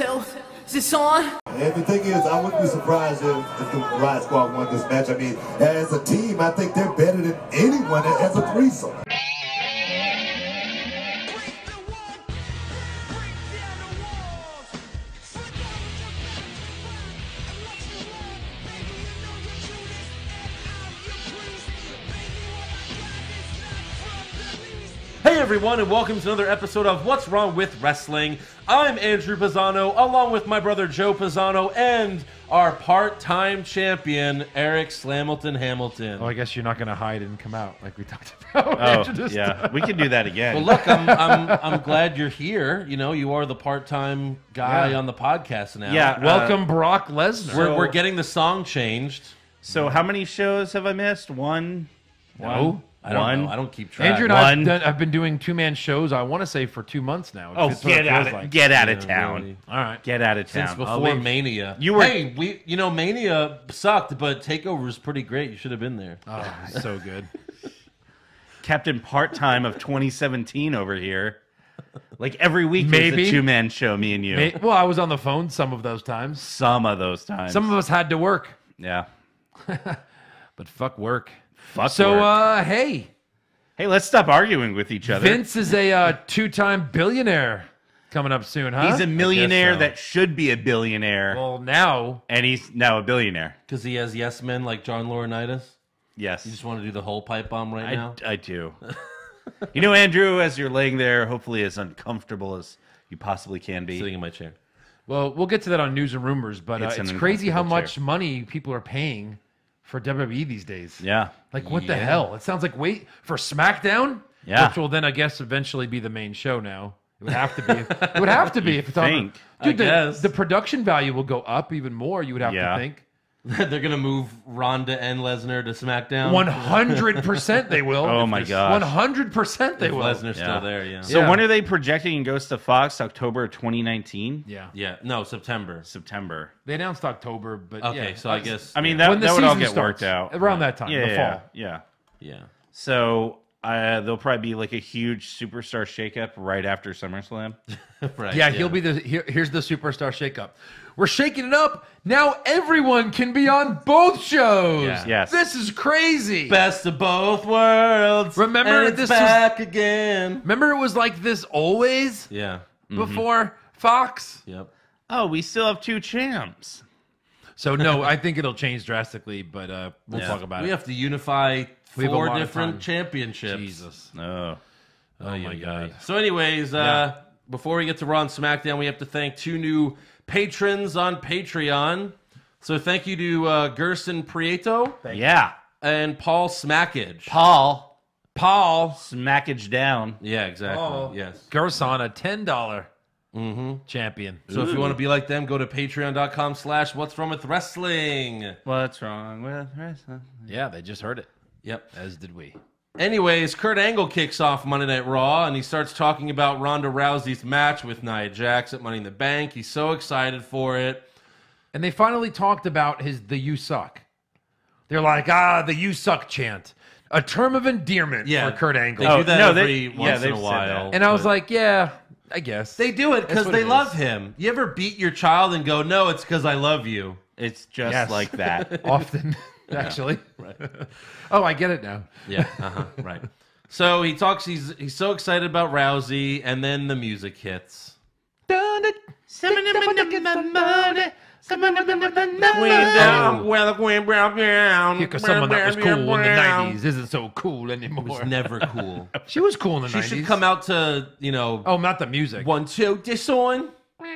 tell. Is this on? And the thing is, I wouldn't be surprised if the Riot Squad won this match. I mean, as a team, I think they're better than anyone as a threesome. Hey everyone, and welcome to another episode of What's Wrong with Wrestling. I'm Andrew Pisano, along with my brother Joe Pisano, and our part-time champion, Eric Slamilton Hamilton. Oh, I guess you're not going to hide and come out like we talked about. Oh, yeah, we can do that again. Well, look, I'm glad you're here. You know, you are the part-time guy on the podcast now. Yeah, Welcome, Brock Lesnar. We're getting the song changed. So how many shows have I missed? One? No. I don't know. I don't keep track. Andrew and I've been doing two-man shows, I want to say, for 2 months now. Oh, It's what it feels like. get out of town. Really. All right. Get out of town. Since before Mania. Hey, Mania sucked, but TakeOver was pretty great. You should have been there. Oh, so good. Captain Part-Time of 2017 over here. Like every week Maybe. was a two-man show, me and you. Well, I was on the phone some of those times. Some of those times. Some of us had to work. Yeah. But fuck work. Fuck So, work. hey. Hey, let's stop arguing with each other. Vince is a two-time billionaire coming up soon, huh? He's a millionaire so. that should be a billionaire. Well, now. And he's now a billionaire. Because he has yes men like John Laurinaitis. Yes. You just want to do the whole pipe bomb right now? I do. You know, Andrew, as you're laying there, hopefully as uncomfortable as you possibly can be. Sitting in my chair. Well, we'll get to that on News and Rumors, but It's it's an crazy how uncomfortable much money people are paying for WWE these days. Yeah. Like, what the hell? It sounds like, wait, for SmackDown? Yeah. Which will then, I guess, eventually be the main show now. It would have to be. It would have to be if it's on. think. Dude, I guess. the production value will go up even more, you would have to think. They're going to move Ronda and Lesnar to SmackDown. 100% they will. Oh, my gosh. 100% they If will. Lesnar's Yeah. still there, yeah. So Yeah. when are they projecting and goes to Fox? October of 2019? Yeah. Yeah, no, September. September. They announced October, but Okay, yeah. so I guess... I mean, when that the would all season get starts, worked out. around that time, Yeah, the fall. yeah. Yeah. So there'll probably be like a huge superstar shakeup right after SummerSlam. Right, Yeah, he'll be the here's the superstar shakeup. We're shaking it up. Now everyone can be on both shows. Yeah. Yes. This is crazy. Best of both worlds. Remember and it's this back again. Remember it was like this always Yeah. before Fox? Yep. Oh, we still have two champs. So no, I think it'll change drastically, but we'll talk about We it. have to unify We have a 4 lot of different time. championships. Jesus. Oh. Oh my God. So anyways, before we get to Raw and SmackDown, we have to thank 2 new patrons on Patreon. So thank you to Gerson Prieto Yeah. and Paul Smackage. Paul. Paul Smackage down. Yeah, exactly. Paul. Yes. Gerson, a $10 champion. So if you want to be like them, go to patreon.com/What's Wrong with Wrestling. What's wrong with wrestling? Yeah, they just heard it, Yep. as did we. Anyways, Kurt Angle kicks off Monday Night Raw, and he starts talking about Ronda Rousey's match with Nia Jax at Money in the Bank. He's so excited for it. And they finally talked about the "you suck." They're like, the "you suck" chant, a term of endearment for Kurt Angle. They do that no, every once in they've a said while. And I was but- like, yeah, I guess. They do it because That's what they it love is. him. You ever beat your child and go, no, it's because I love you? It's just Yes. like that. Often, actually. Right. Oh, I get it now. Yeah, right. So he talks, he's so excited about Rousey, and then the music hits. Yeah, because someone that was cool in the 90s isn't so cool anymore. It was never cool. She was cool in the She 90s. should come out to, Oh, not the music. 1, 2, this on.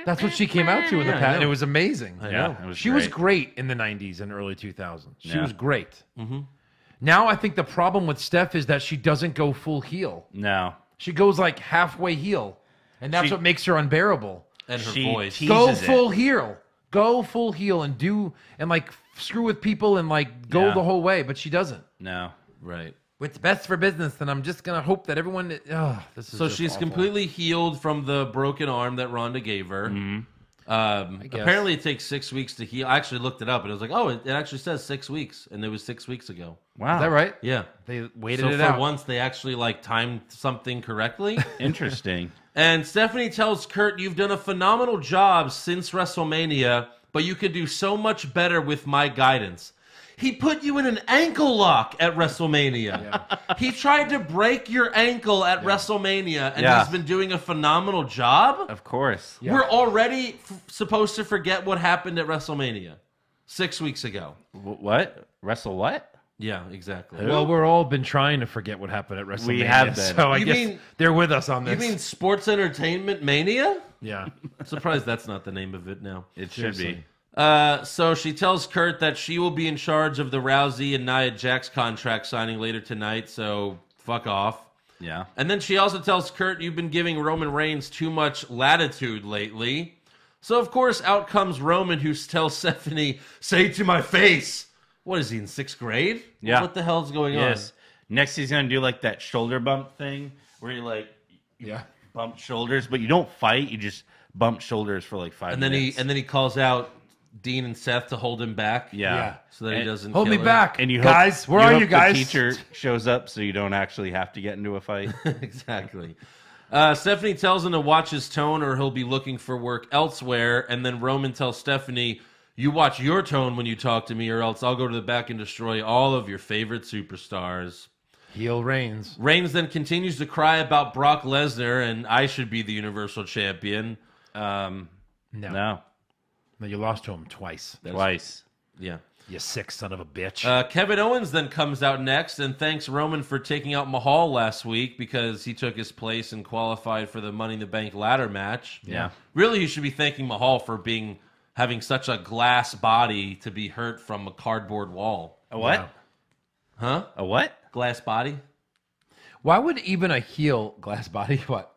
That's what she came out to in the Yeah, I past. know. It was amazing. Yeah, it was She was great in the 90s and early 2000s. She Yeah. was great. Now I think the problem with Steph is that she doesn't go full heel. No. She goes like halfway heel. And that's what makes her unbearable. And her She voice. teases Go it. full heel. Go full heel and like screw with people and like go Yeah. the whole way, but she doesn't. No. Right. It's best for business, and I'm just gonna hope that everyone. This is So just she's awful. completely healed from the broken arm that Ronda gave her. Apparently, it takes 6 weeks to heal. I actually looked it up, and it was like, oh, it actually says 6 weeks, and it was 6 weeks ago. Wow. Is that right? Yeah. They waited it So out. for once, they actually like timed something correctly. Interesting. And Stephanie tells Kurt, "You've done a phenomenal job since WrestleMania, but you could do so much better with my guidance." He put you in an ankle lock at WrestleMania. Yeah. He tried to break your ankle at WrestleMania, and he's been doing a phenomenal job? Of course. Yeah. We're already supposed to forget what happened at WrestleMania 6 weeks ago. What? Wrestle what? Yeah, exactly. Well, we're all been trying to forget what happened at WrestleMania. We have been. So I guess they're with us on this. You mean Sports Entertainment Mania? Yeah. I'm surprised that's not the name of it now. It should be. So she tells Kurt that she will be in charge of the Rousey and Nia Jax contract signing later tonight, so fuck off. Yeah. And then she also tells Kurt, "You've been giving Roman Reigns too much latitude lately." So, of course, out comes Roman, who tells Stephanie, "Say it to my face." What is he, in 6th grade? Yeah. What the hell's going on? Next, he's going to do like that shoulder bump thing where you bump shoulders, but you don't fight. You just bump shoulders for like 5 minutes. And then he calls out Dean and Seth to hold him back. Yeah. So that he doesn't hold me kill back. And you guys, where are you guys? The teacher shows up so you don't actually have to get into a fight. Exactly. Stephanie tells him to watch his tone or he'll be looking for work elsewhere. And then Roman tells Stephanie, "You watch your tone when you talk to me or else I'll go to the back and destroy all of your favorite superstars." Heel Reigns. Reigns then continues to cry about Brock Lesnar and I should be the Universal Champion. No, you lost to him twice. Twice. Yeah. You sick son of a bitch. Kevin Owens then comes out next and thanks Roman for taking out Mahal last week because he took his place and qualified for the Money in the Bank ladder match. Yeah. Really, he should be thanking Mahal for having such a glass body to be hurt from a cardboard wall. A what? Yeah. Huh? A what? Glass body? Why would even a heel glass body? What?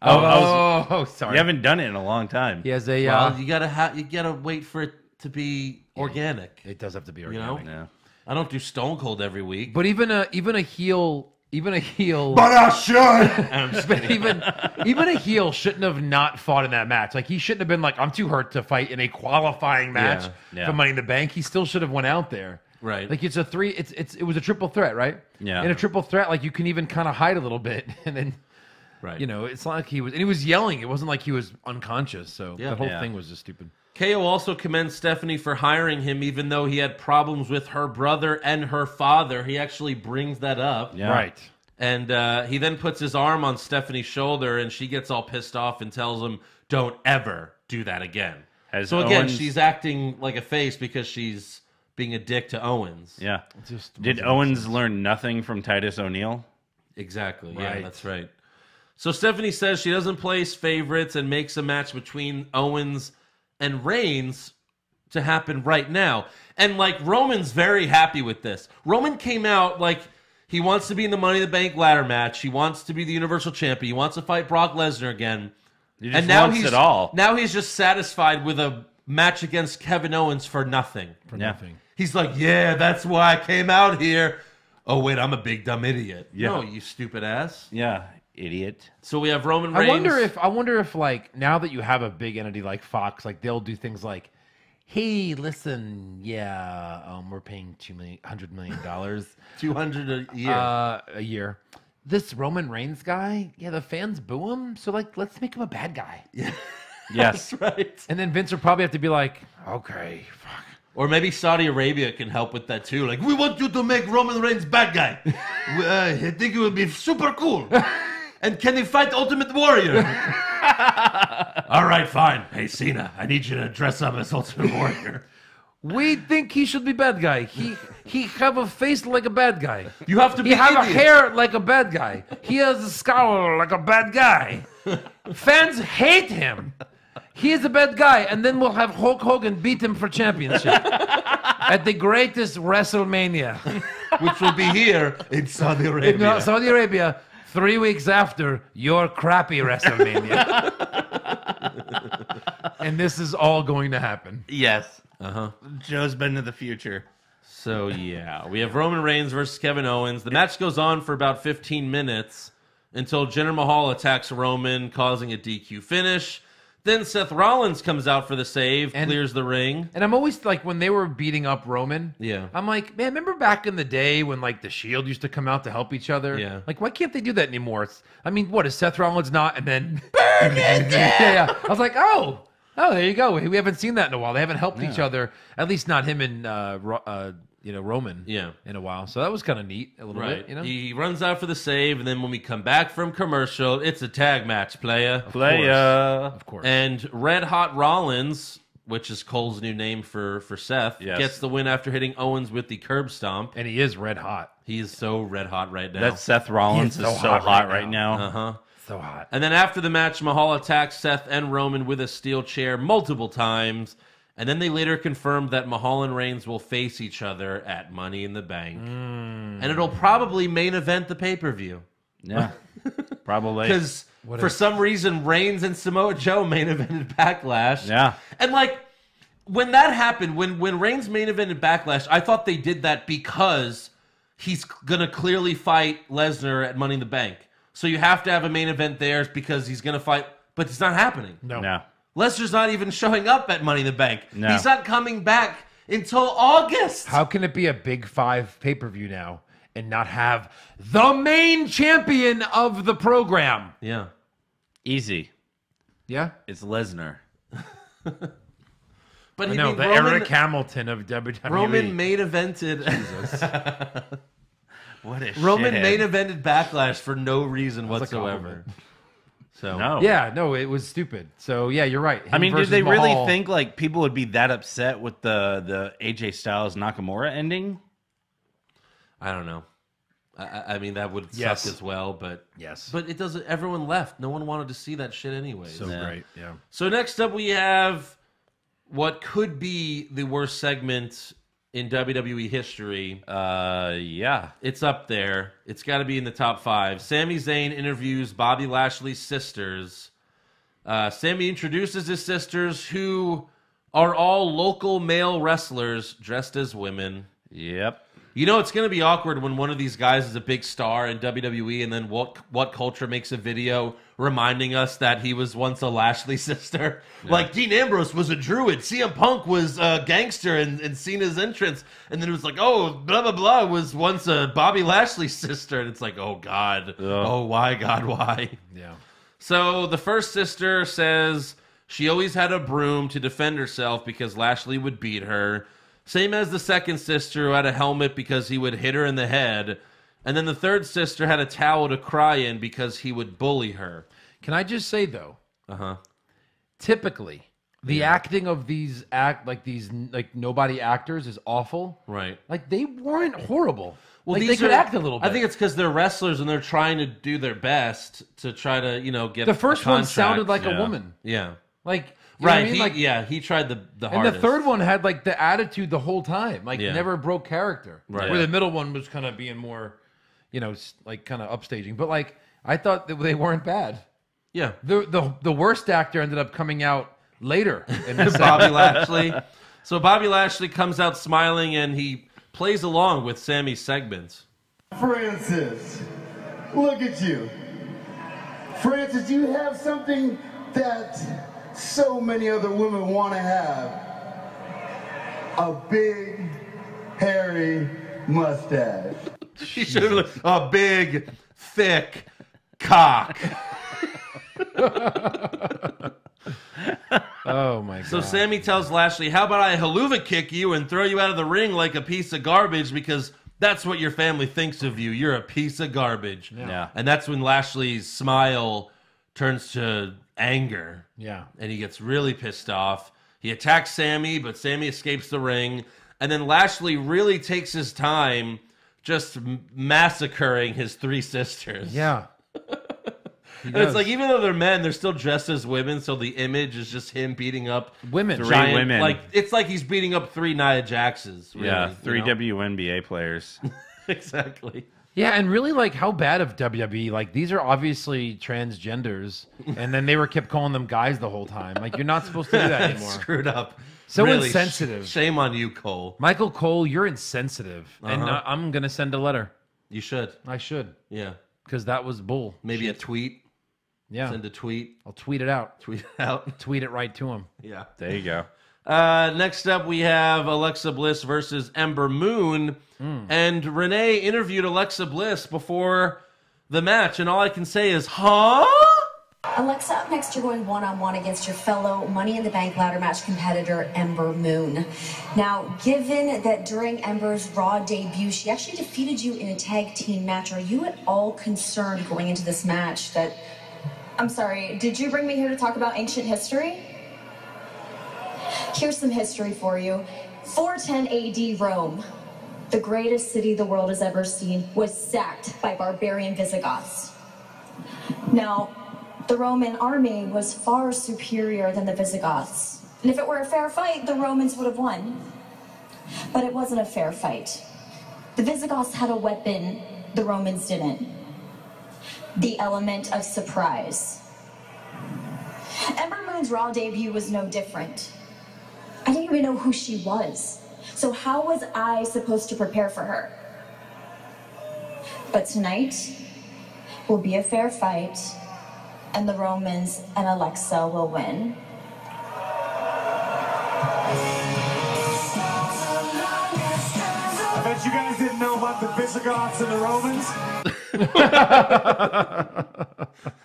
Sorry. You haven't done it in a long time. He has a. Well, you gotta wait for it to be organic. It does have to be You organic. know? Yeah. I don't do Stone Cold every week. But even a heel. But I should. But even a heel shouldn't have not fought in that match. Like he shouldn't have been like, I'm too hurt to fight in a qualifying match Yeah. for Money in the Bank. He still should have went out there. Right. Like it was a triple threat, right? Yeah. In a triple threat, like you can even kind of hide a little bit, and then Right. it's not like he was yelling. It wasn't like he was unconscious. So Yeah. that whole Yeah. thing was just stupid. KO also commends Stephanie for hiring him, even though he had problems with her brother and her father. He actually brings that up. Yeah. Right. And he then puts his arm on Stephanie's shoulder, and she gets all pissed off and tells him, "Don't ever do that again." So again, she's acting like a face because she's being a dick to Owens. Yeah. Just Did Owens learn nothing from Titus O'Neil? Exactly. Yeah, Right. that's right. So Stephanie says she doesn't place favorites and makes a match between Owens and Reigns to happen right now. And, like, Roman's very happy with this. Roman came out, like, he wants to be in the Money in the Bank ladder match. He wants to be the Universal Champion. He wants to fight Brock Lesnar again. He just wants it all. Now he's just satisfied with a match against Kevin Owens for nothing. for nothing. He's like, yeah, that's why I came out here. Oh, wait, I'm a big dumb idiot. Yeah. No, you stupid ass. Yeah, idiot. So we have Roman Reigns. I wonder if like now that you have a big entity like Fox, like they'll do things like, hey, listen, we're paying $100 million $200 a year. a year. This Roman Reigns guy, the fans boo him, so like let's make him a bad guy. Yes. That's right. And then Vince will probably have to be like, okay, fuck. Or maybe Saudi Arabia can help with that too. Like, we want you to make Roman Reigns bad guy. I think it would be super cool. And can he fight Ultimate Warrior? All right, fine. Hey, Cena, I need you to dress up as Ultimate Warrior. We think he should be bad guy. He have a face like a bad guy. You have to be He have a Indian. hair like a bad guy. He has a scowl like a bad guy. Fans hate him. He is a bad guy, and then we'll have Hulk Hogan beat him for championship at the greatest WrestleMania, Which will be here in Saudi Arabia. No, Saudi Arabia, 3 weeks after your crappy WrestleMania. And this is all going to happen. Yes. Uh-huh. Joe's been to the future. So, yeah, we have Roman Reigns versus Kevin Owens. The match goes on for about 15 minutes until Jinder Mahal attacks Roman, causing a DQ finish. Then Seth Rollins comes out for the save, clears the ring. And I'm always like, when they were beating up Roman, Yeah. I'm like, man, remember back in the day when like the Shield used to come out to help each other? Yeah. Like, why can't they do that anymore? I mean, what is Seth Rollins not? And then yeah. I was like, oh, there you go. We haven't seen that in a while. They haven't helped each other, at least not him and Roman. In a while. So that was kind of neat, a little bit. You know, he runs out for the save, and then when we come back from commercial, it's a tag match, playa. Of course. And Red Hot Rollins, which is Cole's new name for Seth, gets the win after hitting Owens with the curb stomp. And he is red hot. He is so red hot right now. That Seth Rollins is so hot right now. Uh-huh. So hot. And then after the match, Mahal attacks Seth and Roman with a steel chair multiple times. And then they later confirmed that Mahal and Reigns will face each other at Money in the Bank. And it'll probably main event the pay-per-view. Yeah, probably. Because for some reason, Reigns and Samoa Joe main evented Backlash. Yeah. And like, when that happened, when Reigns main evented Backlash, I thought they did that because he's going to clearly fight Lesnar at Money in the Bank. So you have to have a main event there because he's going to fight, but it's not happening. No. Lesnar's not even showing up at Money in the Bank. No. He's not coming back until August. How can it be a Big Five pay-per-view now and not have the main champion of the program? Yeah. Easy. Yeah? It's Lesnar. But I know, the Eric Hamilton of WWE. Roman main evented. What a Roman shithead. main evented Backlash for no reason whatsoever. So No. Yeah, no, it was stupid. So, yeah, you're right. I Him mean, did versus they really Mahal. think like people would be that upset with the AJ Styles Nakamura ending? I don't know. I mean, that would Yes. suck as well, but Yes. but it doesn't. Everyone left. No one wanted to see that shit anyways. So great, yeah. So next up, we have what could be the worst segment in WWE history. Yeah. It's up there. It's got to be in the top 5. Sami Zayn interviews Bobby Lashley's sisters. Sami introduces his sisters, who are all local male wrestlers dressed as women. Yep. You know, it's going to be awkward when one of these guys is a big star in WWE, and then What Culture makes a video reminding us that he was once a Lashley sister. Yeah. Like, Dean Ambrose was a druid. CM Punk was a gangster in Cena's entrance. And then it was like, oh, blah, blah, blah, was once a Bobby Lashley sister. And it's like, oh, God. Ugh. Oh, why, God, why? Yeah. So the first sister says she always had a broom to defend herself because Lashley would beat her. Same as the second sister, who had a helmet because he would hit her in the head. And then the third sister had a towel to cry in because he would bully her. Can I just say, though, Uh-huh. typically, the acting of these nobody actors is awful. Right. Like, they weren't horrible. Well, like, these they could are- act a little bit. I think it's because they're wrestlers and they're trying to do their best to try to, get the first a one contract. sounded like Yeah. a woman. Yeah. Like, you know what Right. I mean? Like, He tried the and hardest. the third one had like the attitude the whole time, like Yeah. never broke character. Right. Where the middle one was kind of being more, like kind of upstaging. But like I thought that they weren't bad. Yeah. The worst actor ended up coming out later in the Bobby segment. Lashley. So Bobby Lashley comes out smiling and he plays along with Sammy's segments. Francis, look at you. Francis, you have something that so many other women want to have. A big, hairy mustache. He should have looked a big, thick cock. Oh my god. So Sammy tells Lashley, how about I haluva kick you and throw you out of the ring like a piece of garbage because that's what your family thinks of you. You're a piece of garbage. Yeah. And that's when Lashley's smile turns to anger. Yeah. And he gets really pissed off. He attacks Sammy, but Sammy escapes the ring. And then Lashley really takes his time just massacring his 3 sisters. Yeah. And it's like, even though they're men, they're still dressed as women, so the image is just him beating up women. 3 giant, women. Like, it's like he's beating up 3 Nia Jaxes. Really, Yeah, 3 you know? WNBA players. Exactly. Yeah, and really, like, how bad of WWE? Like, these are obviously transgenders, and then they kept calling them guys the whole time. Like, you're not supposed to do that anymore. Screwed up. So Really, insensitive. Shame on you, Cole. Michael Cole, you're insensitive, and I'm gonna send a letter. You should. I should, Yeah. because that was bull. Maybe a tweet. Yeah. Send a tweet. I'll tweet it out. Tweet it out. Tweet it right to him. Yeah. There you go. Next up, we have Alexa Bliss versus Ember Moon. And Renee interviewed Alexa Bliss before the match, and all I can say is, huh? Alexa, up next you're going one-on-one against your fellow Money in the Bank ladder match competitor, Ember Moon. Now, given that during Ember's Raw debut, she actually defeated you in a tag team match, are you at all concerned going into this match that... I'm sorry, did you bring me here to talk about ancient history? Here's some history for you. 410 AD Rome, the greatest city the world has ever seen, was sacked by barbarian Visigoths. Now, the Roman army was far superior than the Visigoths. And if it were a fair fight, the Romans would have won. But it wasn't a fair fight. The Visigoths had a weapon, the Romans didn't. The element of surprise. Ember Moon's Raw debut was no different. I didn't even know who she was. So how was I supposed to prepare for her? But tonight will be a fair fight, and the Romans and Alexa will win. I bet you guys didn't know about the Visigoths and the Romans.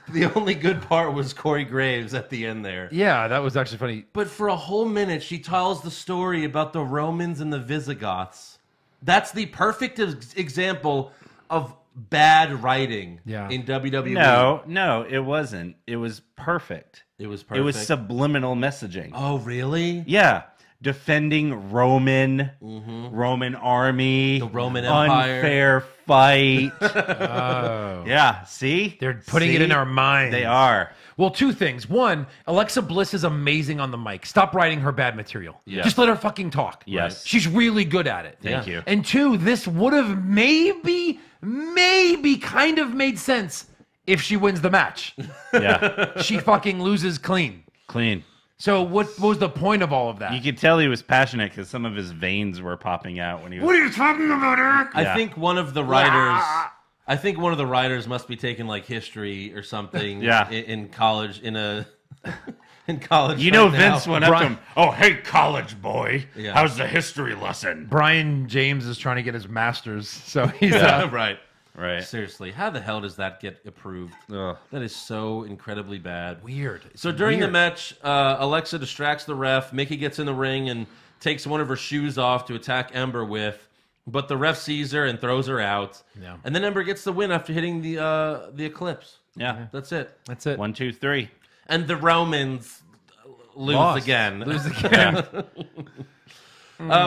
The only good part was Corey Graves at the end there. Yeah, that was actually funny. But for a whole minute, she tells the story about the Romans and the Visigoths. That's the perfect example of bad writing in WWE. No, it wasn't. It was perfect. It was perfect. It was subliminal messaging. Oh, really? Yeah. Defending Roman army, the Roman Empire, unfair fight. Oh. Yeah, see? They're putting it in our minds. They are. Well, two things. One, Alexa Bliss is amazing on the mic. Stop writing her bad material. Yeah. Just let her fucking talk. Yes. She's really good at it. Thank you. And two, this would have maybe kind of made sense if she wins the match. Yeah. She fucking loses clean. Clean. So what was the point of all of that? You could tell he was passionate because some of his veins were popping out when he was... What are you talking about, Eric? I think one of the writers... I think one of the writers must be taking like history or something in college in college. You know, right now. Vince went up to him. Oh, hey, college boy. Yeah. How's the history lesson? Brian James is trying to get his master's, so he's right. Right. Seriously, how the hell does that get approved? Ugh. That is so incredibly bad. Weird. So during the match, Alexa distracts the ref. Mickey gets in the ring and takes one of her shoes off to attack Ember with, but the ref sees her and throws her out. Yeah. And then Ember gets the win after hitting the Eclipse. Yeah. That's it. That's it. 1, 2, 3. And the Romans lose Lost. again. Lose again.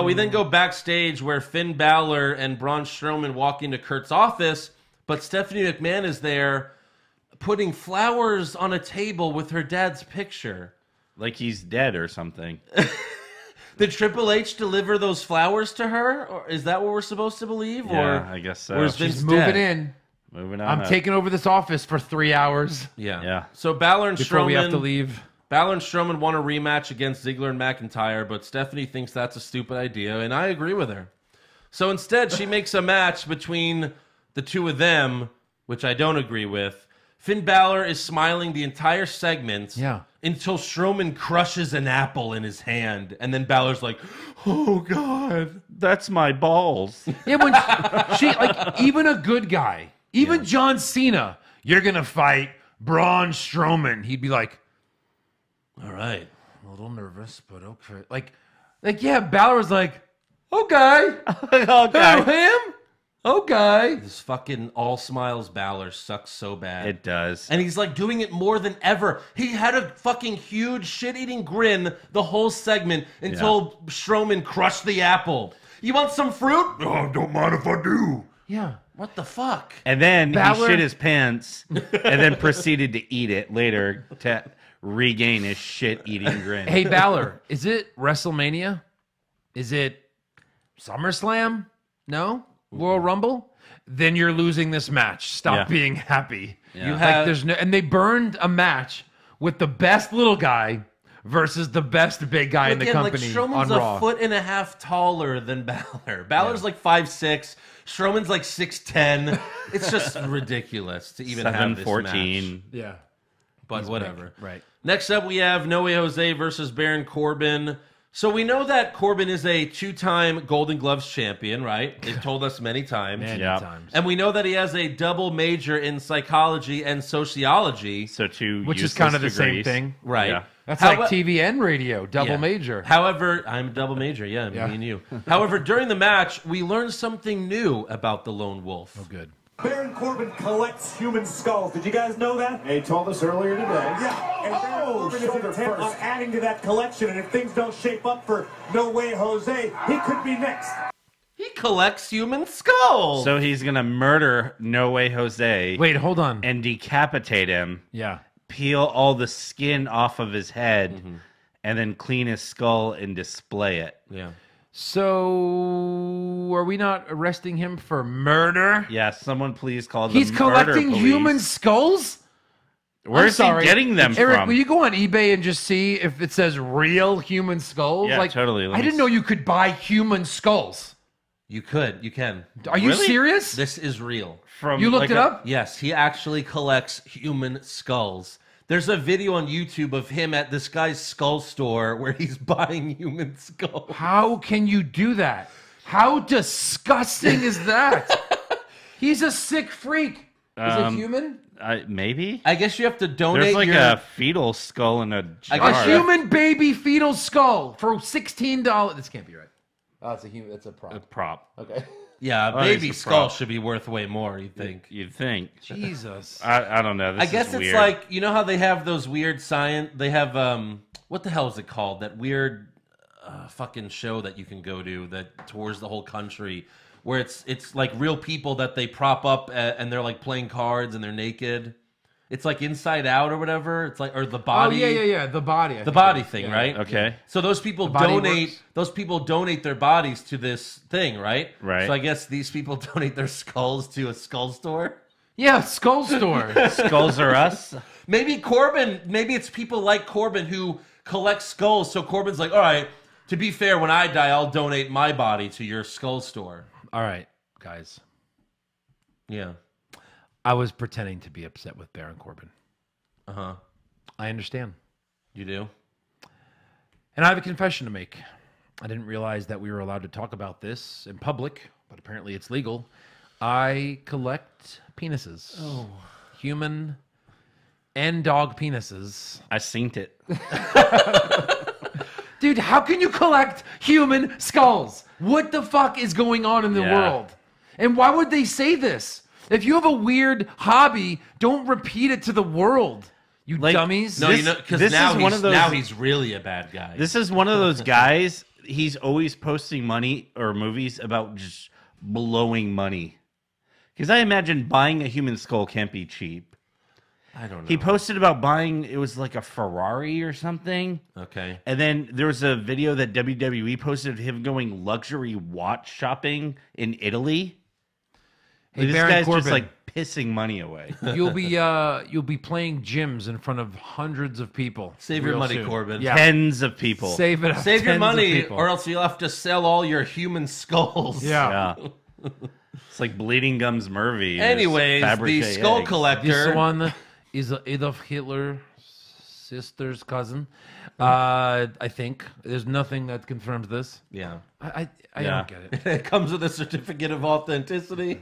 We then go backstage where Finn Balor and Braun Strowman walk into Kurt's office, but Stephanie McMahon is there putting flowers on a table with her dad's picture. Like he's dead or something. Did Triple H deliver those flowers to her? Or is that what we're supposed to believe? Yeah, or, I guess so. Or is Vince She's moving dead? in. Moving on. I'm taking over this office for 3 hours Yeah. Yeah. So Balor and before Strowman... we have to leave. Balor and Strowman want a rematch against Ziggler and McIntyre, but Stephanie thinks that's a stupid idea, and I agree with her. So instead, she makes a match between the two of them, which I don't agree with. Finn Balor is smiling the entire segment until Strowman crushes an apple in his hand, and then Balor's like, oh, God. That's my balls. Yeah, when she like, even a good guy, even John Cena, you're going to fight Braun Strowman. He'd be like, all right, I'm a little nervous, but okay. Like yeah, Balor was like, okay. Okay. Him? Okay. This fucking all smiles Balor sucks so bad. It does. And he's like doing it more than ever. He had a fucking huge shit-eating grin the whole segment until Strowman crushed the apple. You want some fruit? Oh, don't mind if I do. Yeah. What the fuck? And then Balor- he shit his pants and then proceeded to eat it later to regain his shit-eating grin. Hey, Balor, is it WrestleMania? Is it SummerSlam? No? Royal Rumble? Then you're losing this match. Stop being happy. Yeah. You Like, have there's no, and they burned a match with the best little guy versus the best big guy in the company like Strowman's on Raw. a foot and a half taller than Balor. Balor's like 5'6". Strowman's like 6'10". It's just ridiculous to even have this match. 7-14. Yeah. but whatever. Right. Next up, we have No Way Jose versus Baron Corbin. So we know that Corbin is a 2-time Golden Gloves champion, right? They've told us many times. Many times. And we know that he has a double major in psychology and sociology. So which is kind of the same thing. Right. Yeah. That's like TV and radio, double major. However, I'm a double major, me and you. However, during the match, we learned something new about the Lone Wolf. Oh, good. Baron Corbin collects human skulls. Did you guys know that? He told us earlier today. Yeah. And Baron Corbin is intent on adding to that collection, and if things don't shape up for No Way Jose, he could be next. He collects human skulls. So he's going to murder No Way Jose. Wait, hold on. And decapitate him. Yeah. Peel all the skin off of his head. And then clean his skull and display it. Yeah. So, are we not arresting him for murder? Yeah, someone please call the He's collecting murder human police. skulls? Where's he getting them Eric, from? will you go on eBay and just see if it says real human skulls? Yeah, totally. I didn't know you could buy human skulls. You could. You can. Are you Really? serious? This is real. From You looked like it up? Yes, he actually collects human skulls. There's a video on YouTube of him at this guy's skull store where he's buying human skulls. How can you do that? How disgusting is that? He's a sick freak. Is it human? Maybe? I guess you have to donate There's like your... a fetal skull in a jar. A human baby fetal skull for $16. This can't be right. Oh, it's a human. It's a prop. A prop. Okay. Yeah, a Oh, baby it's a skull prop. should be worth way more, you'd think. You'd think. Jesus. I don't know. This I guess is it's weird. like, you know how they have those weird science... They have, what the hell is it called? That weird fucking show that you can go to that tours the whole country where it's like real people that they prop up and they're like playing cards and they're naked. It's like Inside Out or whatever. It's like, or The Body. Oh, yeah. The body. The body thing, right? Okay. So those people Body donate. Works. Those people donate their bodies to this thing, right? Right. So I guess these people donate their skulls to a skull store. Yeah, skull store. Skulls are us? Maybe Corbin. Maybe it's people like Corbin who collect skulls. So Corbin's like, all right. To be fair, when I die, I'll donate my body to your skull store. All right, guys. Yeah. I was pretending to be upset with Baron Corbin. Uh-huh. I understand. You do? And I have a confession to make. I didn't realize that we were allowed to talk about this in public, but apparently it's legal. I collect penises. Oh. Human and dog penises. I synced it. Dude, how can you collect human skulls? What the fuck is going on in the world? And why would they say this? If you have a weird hobby, don't repeat it to the world. You dummies. No, because now he's really a bad guy. This is one of those guys, he's always posting money or movies about just blowing money. Because I imagine buying a human skull can't be cheap. I don't know. He posted about buying, it was like a Ferrari or something. Okay. And then there was a video that WWE posted of him going luxury watch shopping in Italy. Hey, This Baron guy's Corbin, just like pissing money away. you'll be playing gyms in front of hundreds of people. Save your real money, soon. Corbin. Yeah. Tens of people. Save it. Save your tens of money, people. or else you'll have to sell all your human skulls. Yeah. Yeah. It's like Bleeding Gums Murphy. Anyways, the skull collector. This one is Adolf Hitler's sister's cousin. I think there's nothing that confirms this. Yeah. I Yeah. don't get it. It comes with a certificate of authenticity.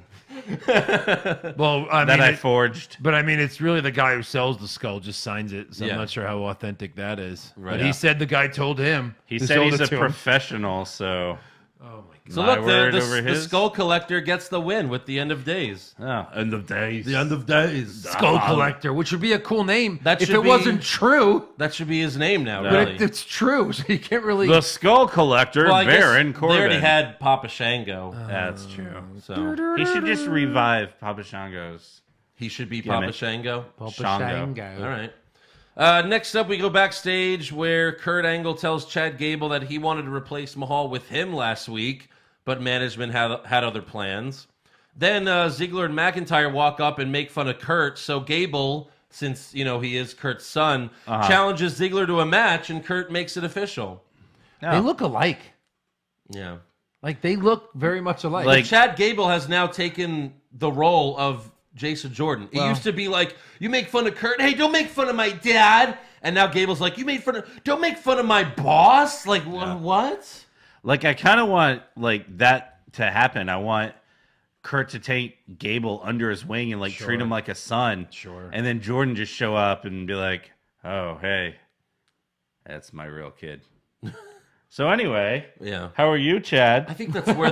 Well, I That mean, I forged. but I mean, it's really the guy who sells the skull just signs it. So Yeah. I'm not sure how authentic that is. Right. But Yeah. he said the guy told him. He who said sold he's it a to him. professional, so... Oh my god. So My look, word the over his. skull collector gets the win with the end of days. Oh, end of days. end of days. Skull Collector, which would be a cool name That if should it be- wasn't true. That should be his name now, No. But really. it's true, so you can't really. The Skull Collector, Well, I guess Baron Corbin. They already had Papa Shango, That's true. so He should just revive Papa Shango's. he should be Gimmick. Papa Shango. Papa Shango. Shango. All right. Next up, we go backstage where Kurt Angle tells Chad Gable that he wanted to replace Mahal with him last week, but management had other plans. Then Ziggler and McIntyre walk up and make fun of Kurt, so Gable, since he is Kurt's son, challenges Ziggler to a match, and Kurt makes it official. They look alike. Yeah. Like they look very much alike. Like- Chad Gable has now taken the role of Jason Jordan. It used to be like, you make fun of Kurt. Hey, don't make fun of my dad. And now Gable's like, don't make fun of my boss. Like, what? Like, I kind of want like that to happen. I want Kurt to take Gable under his wing and like treat him like a son. Sure. And then Jordan just show up and be like, oh, hey, that's my real kid. So anyway, how are you, Chad? I think that's where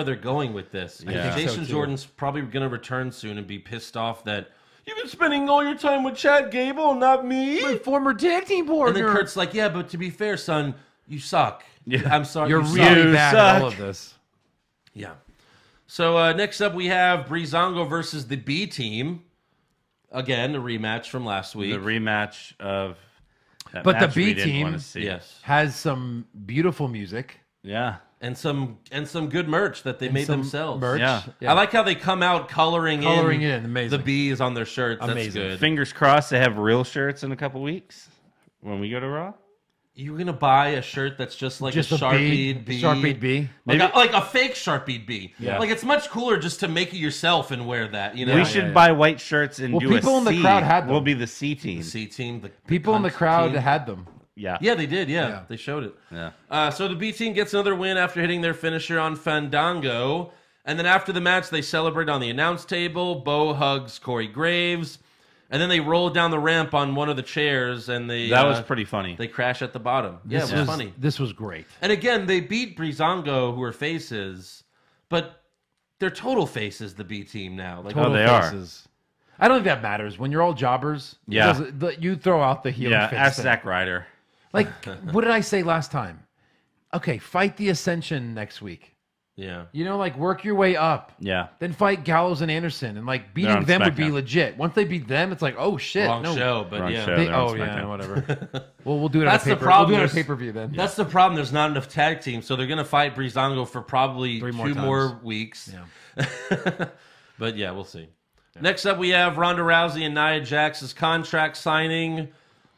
they're going with this. Yeah. Jason Jordan's probably going to return soon and be pissed off that you've been spending all your time with Chad Gable, not me. My former tag team partner. And then Kurt's like, yeah, but to be fair, son, you suck. Yeah. I'm sorry. You're you really suck. bad at all of this. Yeah. So next up, we have Breezango versus the B team. Again, a rematch from last week. The rematch of that But the match we B didn't team wanna see. has some beautiful music. Yeah. And some good merch that they made some themselves. merch. Yeah. I like how they come out coloring in. Amazing. The bees on their shirts. That's Amazing. good. Fingers crossed they have real shirts in a couple weeks when we go to Raw. You're gonna buy a shirt that's just like Just a a Sharpied bee. bee. Sharpied bee. Like a fake Sharpied bee. Yeah. Like it's much cooler just to make it yourself and wear that. You know, We should buy white shirts and do people a in the C. crowd had them. We'll be the C team. C team. The People in the cunt crowd team. had them. Yeah. Yeah, they did. Yeah, they showed it. Yeah. So the B team gets another win after hitting their finisher on Fandango, and then after the match, they celebrate on the announce table. Bo hugs Corey Graves, and then they roll down the ramp on one of the chairs, and That was pretty funny. They crash at the bottom. Yeah, it was funny. This was great. And again, they beat Breezango, who are faces, but they're total faces. The B team now, like Total they are. faces. I don't think that matters. When you're all jobbers, Yeah. you throw out the heel Yeah, face ask thing. Zack Ryder. Like, what did I say last time? Okay, fight the Ascension next week. yeah. You know, like, work your way up. Yeah. Then fight Gallows and Anderson. And, like, They're beating on them would be SmackDown. legit. Once they beat them, it's like, oh, shit. Wrong no. show, but Wrong yeah. show. They, They're on oh, yeah, SmackDown. whatever. Well, we'll do it That's on the a paper. problem. We'll do it on There's- pay-per-view then. That's the problem. There's not enough tag teams, so they're going to fight Breezango for probably 3 more two times. more weeks. Yeah. But yeah, we'll see. Next up, we have Ronda Rousey and Nia Jax's contract signing.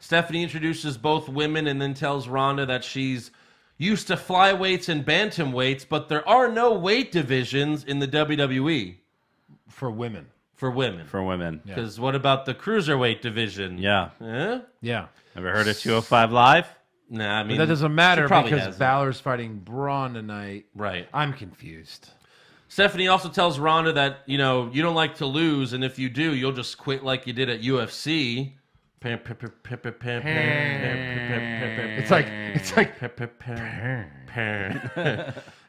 Stephanie introduces both women and then tells Ronda that she's used to flyweights and bantamweights, but there are no weight divisions in the WWE For women. for women. For women. Because what about the cruiserweight division? Yeah. Eh? Yeah. Ever heard of 205 Live? Nah, I mean But that doesn't she matter probably because hasn't. Balor's fighting Braun tonight. Right. I'm confused. Stephanie also tells Ronda that, you know, you don't like to lose, and if you do, you'll just quit like you did at UFC. It's like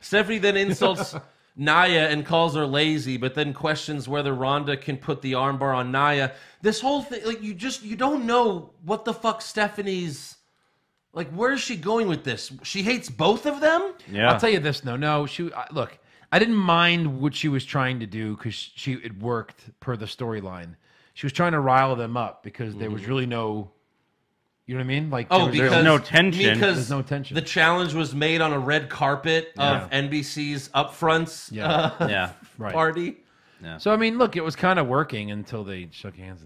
Stephanie then insults Nia and calls her lazy, but then questions whether Ronda can put the armbar on Nia. This whole thing, like, you don't know what the fuck Stephanie's, like, where is she going with this? She hates both of them? Yeah. I'll tell you this, no, look, I didn't mind what she was trying to do because it worked per the storyline. She was trying to rile them up because there was really no, you know what I mean? Like, Oh, there was because no tension. Because There's no tension. The challenge was made on a red carpet of NBC's upfronts Yeah. Yeah. right. party. So I mean, look, it was kind of working until they shook hands.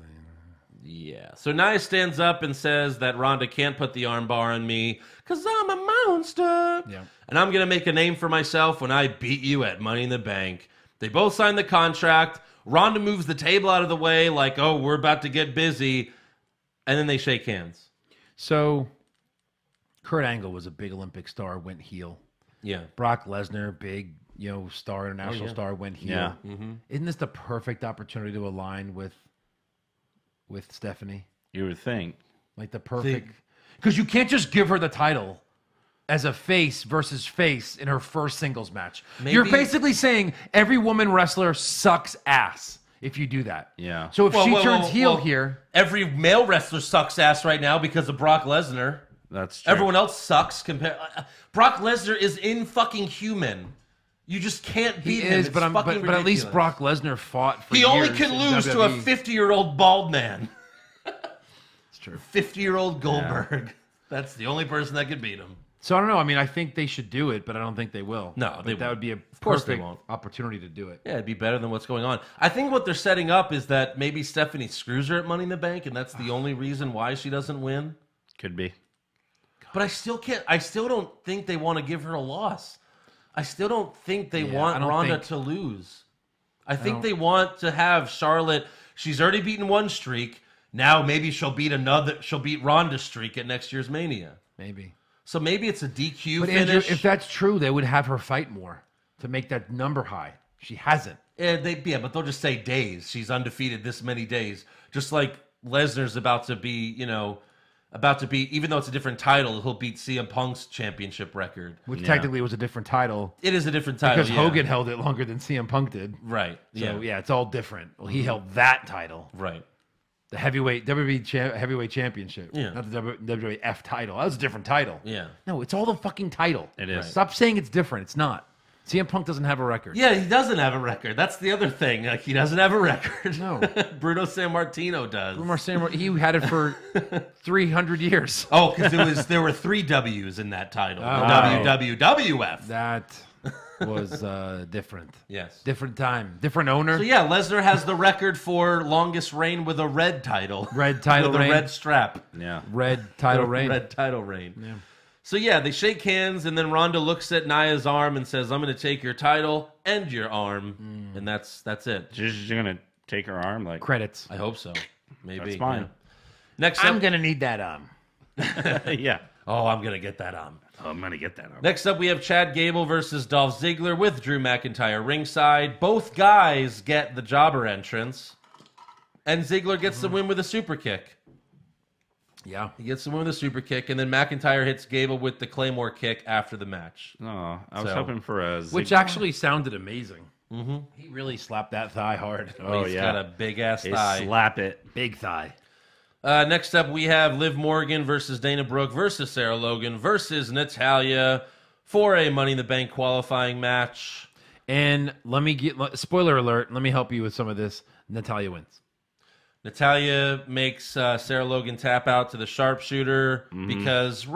Yeah. So Nia stands up and says that Ronda can't put the armbar on me because I'm a monster. Yeah. And I'm going to make a name for myself when I beat you at Money in the Bank. They both sign the contract. Ronda moves the table out of the way like, oh, we're about to get busy. And then they shake hands. So Kurt Angle was a big Olympic star, went heel. Yeah. Brock Lesnar, big, star, international star, went heel. Yeah. Isn't this the perfect opportunity to align with Stephanie? You would think. Like the perfect, because you can't just give her the title as a face versus face in her first singles match. You're basically saying every woman wrestler sucks ass if you do that. Yeah. So if she turns heel here, every male wrestler sucks ass right now because of Brock Lesnar. That's true. Everyone else sucks. Brock Lesnar is in fucking human. You just can't he beat him. is, It's but fucking at least ridiculous. Brock Lesnar fought for He years only can in lose to a WWE. 50-year-old bald man. It's true. 50-year-old Goldberg. That's the only person that could beat him. So I don't know. I mean, I think they should do it, but I don't think they will. No, But that would be a course they perfect won't. opportunity to do it. Yeah, it'd be better than what's going on. I think what they're setting up is that maybe Stephanie screws her at Money in the Bank, and that's the only reason why she doesn't win. Could be. But I still don't think they want to give her a loss. I still don't think they want I don't Ronda think- to lose. I think they want to have Charlotte. She's already beaten one streak. Now maybe she'll beat another. She'll beat Ronda's streak at next year's Mania. Maybe. So maybe it's a DQ But finish. Andrew, if that's true, they would have her fight more to make that number high. She hasn't. Yeah, but they'll just say days. She's undefeated this many days. Just like Lesnar's about to be, even though it's a different title, he'll beat CM Punk's championship record. Which technically was a different title. It is a different title. Because Hogan held it longer than CM Punk did. Right. So, yeah, it's all different. Well, he held that title. Right. The heavyweight WWE heavyweight championship. Yeah. Not the WWF title. That was a different title. Yeah. No, it's all the fucking title. It is. Stop saying it's different. It's not. CM Punk doesn't have a record. Yeah, he doesn't have a record. That's the other thing. Like, he doesn't have a record. No. Bruno Sammartino does. He had it for 300 years. Oh, because there were 3 W's in that title. Oh. WWF. That was different. Yes. Different time. Different owner. So yeah, Lesnar has the record for longest reign with a red title. Red title with reign. a red strap. Yeah. Red title reign. Red title reign. Yeah. So yeah, they shake hands, and then Ronda looks at Nia's arm and says, "I'm going to take your title and your arm," and that's it. Just gonna take her arm, like Credits. I hope so. Maybe. That's fine. Yeah. Next, I'm up, gonna need that arm. yeah. oh, I'm going to get that arm. Oh, I'm gonna get that arm. Next up, we have Chad Gable versus Dolph Ziggler with Drew McIntyre ringside. Both guys get the jobber entrance, and Ziggler gets the win with a super kick. Yeah. He gets the win with a super kick, and then McIntyre hits Gable with the Claymore kick after the match. Oh, I was So- hoping for a Which actually sounded amazing. Mm-hmm. He really slapped that thigh hard. Oh, He's yeah. got a big-ass They thigh. slap it. Big thigh. Next up, we have Liv Morgan versus Dana Brooke versus Sarah Logan versus Natalya for a Money in the Bank qualifying match. And let me get spoiler alert. Let me help you with some of this. Natalya wins. Natalya makes Sarah Logan tap out to the sharpshooter because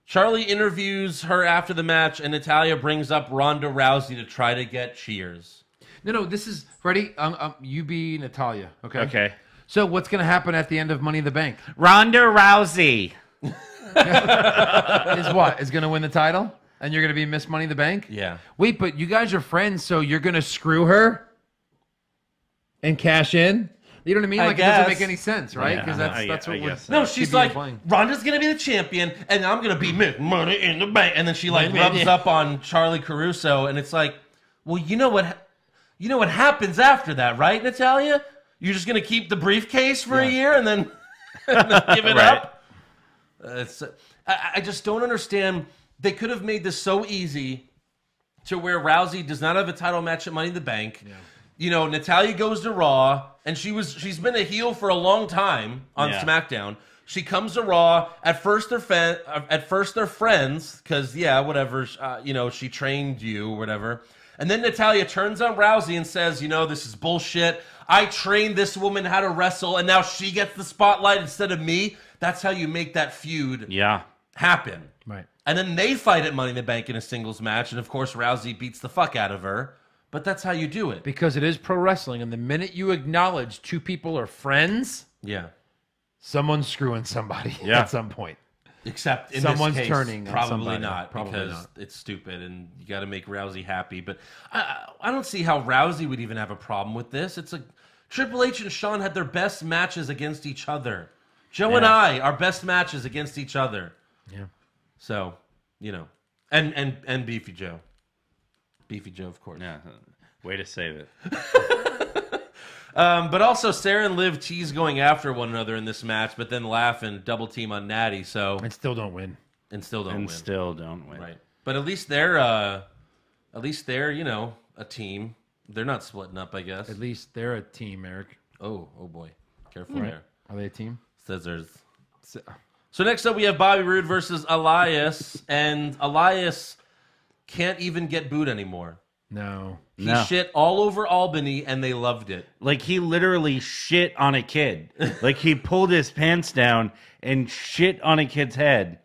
Charlie interviews her after the match, and Natalya brings up Ronda Rousey to try to get cheers. No, this is ready. You be Natalya. Okay. Okay. So what's going to happen at the end of Money in the Bank? Ronda Rousey. Is what? Is going to win the title? And you're going to be Miss Money in the Bank? Yeah. Wait, but you guys are friends, so you're going to screw her and cash in? You know what I mean? I Like, it doesn't guess. make any sense, right? Yeah, Because that's I what we're... guess so. No, she's Keep like, playing. Ronda's going to be the champion, and I'm going to be Miss Money in the Bank. And then she, like, rubs up on Charlie Caruso, and it's like, well, you know what happens after that, right, Natalya? You're just going to keep the briefcase for a year and then give it up? I just don't understand. They could have made this so easy to where Rousey does not have a title match at Money in the Bank. Yeah. You know, Natalya goes to Raw, and she's been a heel for a long time on SmackDown. She comes to Raw. At first they're friends because whatever. She trained you or whatever. And then Natalya turns on Rousey and says, this is bullshit. I trained this woman how to wrestle, and now she gets the spotlight instead of me. That's how you make that feud happen. Right. And then they fight at Money in the Bank in a singles match, and of course Rousey beats the fuck out of her. But that's how you do it. Because it is pro wrestling, and the minute you acknowledge two people are friends, someone's screwing somebody at some point. Except in Someone's this case, turning on probably somebody. not, Probably because not. it's stupid, and you got to make Rousey happy. But I don't see how Rousey would even have a problem with this. It's a Triple H and Shawn had their best matches against each other. Joe and I, our best matches against each other. Yeah. So, and Beefy Joe. Beefy Joe, of course. Yeah. Way to save it. But also, Sarah and Liv tease going after one another in this match, but then laugh and double team on Natty. So And still don't win. and still don't win. Still don't win. Right. But at least they're a team. They're not splitting up, I guess. At least they're a team, Eric. Oh boy, careful there. Are they a team? Says there's. So next up, we have Bobby Roode versus Elias, and Elias can't even get booed anymore. No. He shit all over Albany, and they loved it. Like, he literally shit on a kid. Like, he pulled his pants down and shit on a kid's head,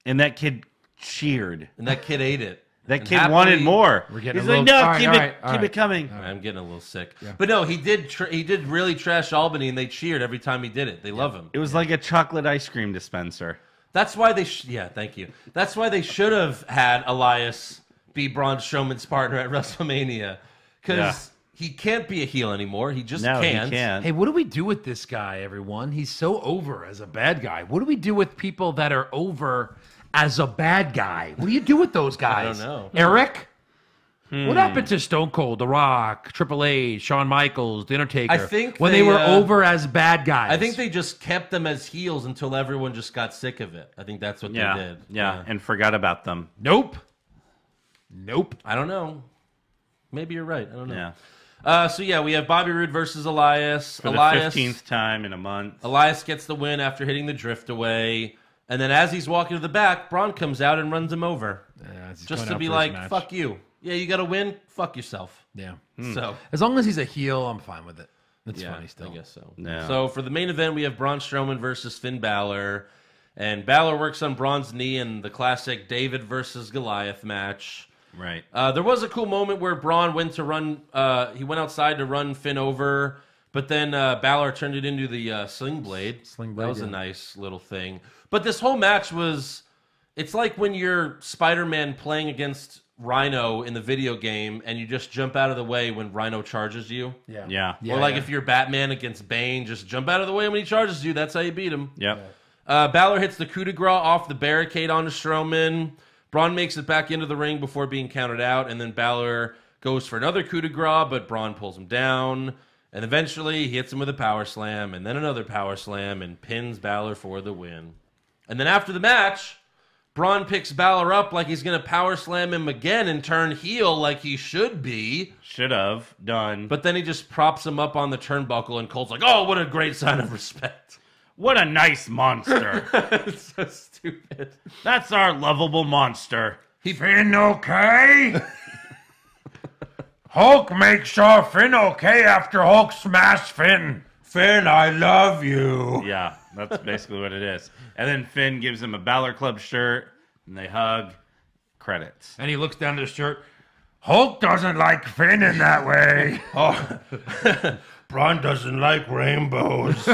and that kid cheered. And that kid ate it. That And kid happily- wanted more. We're getting He's a like, little- no, all right, keep all it, right, all keep right. it coming. I'm getting a little sick. Yeah. But no, he did really trash Albany, and they cheered every time he did it. They love him. It was like a chocolate ice cream dispenser. That's why they thank you. That's why they should have had Elias be Braun Strowman's partner at WrestleMania, because he can't be a heel anymore. He just No, can't. he can't. Hey, what do we do with this guy, everyone? He's so over as a bad guy. What do we do with people that are over as a bad guy? What do you do with those guys? I don't know. Eric? What happened to Stone Cold, The Rock, Triple H, Shawn Michaels, The Undertaker? I think when they were over as bad guys. I think they just kept them as heels until everyone just got sick of it. I think that's what they did. Yeah, and forgot about them. Nope. I don't know. Maybe you're right. I don't know. Yeah. So yeah, we have Bobby Roode versus Elias. For the 15th time in a month. Elias gets the win after hitting the drift away. And then as he's walking to the back, Braun comes out and runs him over. Just to be like, fuck you. Yeah, you got to win. Fuck yourself. Yeah. So as long as he's a heel, I'm fine with it. That's funny still. I guess so. Yeah. So for the main event, we have Braun Strowman versus Finn Balor. And Balor works on Braun's knee in the classic David versus Goliath match. Right. There was a cool moment where Braun went to run. He went outside to run Finn over, but then Balor turned it into the sling blade. That was a nice little thing. But this whole match was. It's like when you're Spider-Man playing against Rhino in the video game, and you just jump out of the way when Rhino charges you. Yeah. Or like if you're Batman against Bane, just jump out of the way when he charges you. That's how you beat him. Yep. Balor hits the coup de grace off the barricade onto Strowman. Braun makes it back into the ring before being counted out, and then Balor goes for another coup de grace, but Braun pulls him down. And eventually he hits him with a power slam, and then another power slam, and pins Balor for the win. And then after the match, Braun picks Balor up like he's going to power slam him again and turn heel like he should be. Should have done. But then he just props him up on the turnbuckle, and Cole's like, oh, what a great sign of respect. What a nice monster. It's so stupid. That's our lovable monster. Finn okay? Hulk makes sure Finn okay after Hulk smashed Finn. Finn, I love you. Yeah, that's basically what it is. And then Finn gives him a Balor Club shirt, and they hug. Credits. And he looks down at his shirt. Hulk doesn't like Finn in that way. Braun doesn't like rainbows.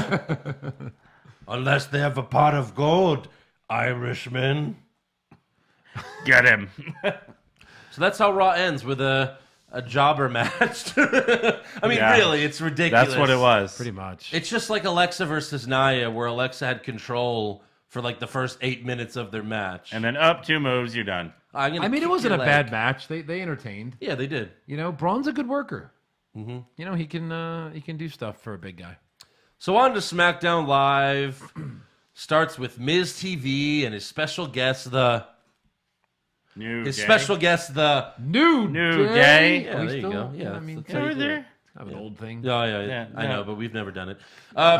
Unless they have a pot of gold, Irishman. Get him. So that's how Raw ends, with a jobber match. I mean, really, it's ridiculous. That's what it was. Pretty much. It's just like Alexa versus Nia, where Alexa had control for like the first 8 minutes of their match. And then up 2 moves, you're done. I mean, it wasn't a bad match. They entertained. Yeah, they did. You know, Braun's a good worker. Mm-hmm. You know, he can do stuff for a big guy. So on to SmackDown Live. Starts with Miz TV and his special guest, the New Day. New Day. Yeah, there you go. Yeah, I mean, that's how you do it. I have an old thing. Yeah, I know, but we've never done it.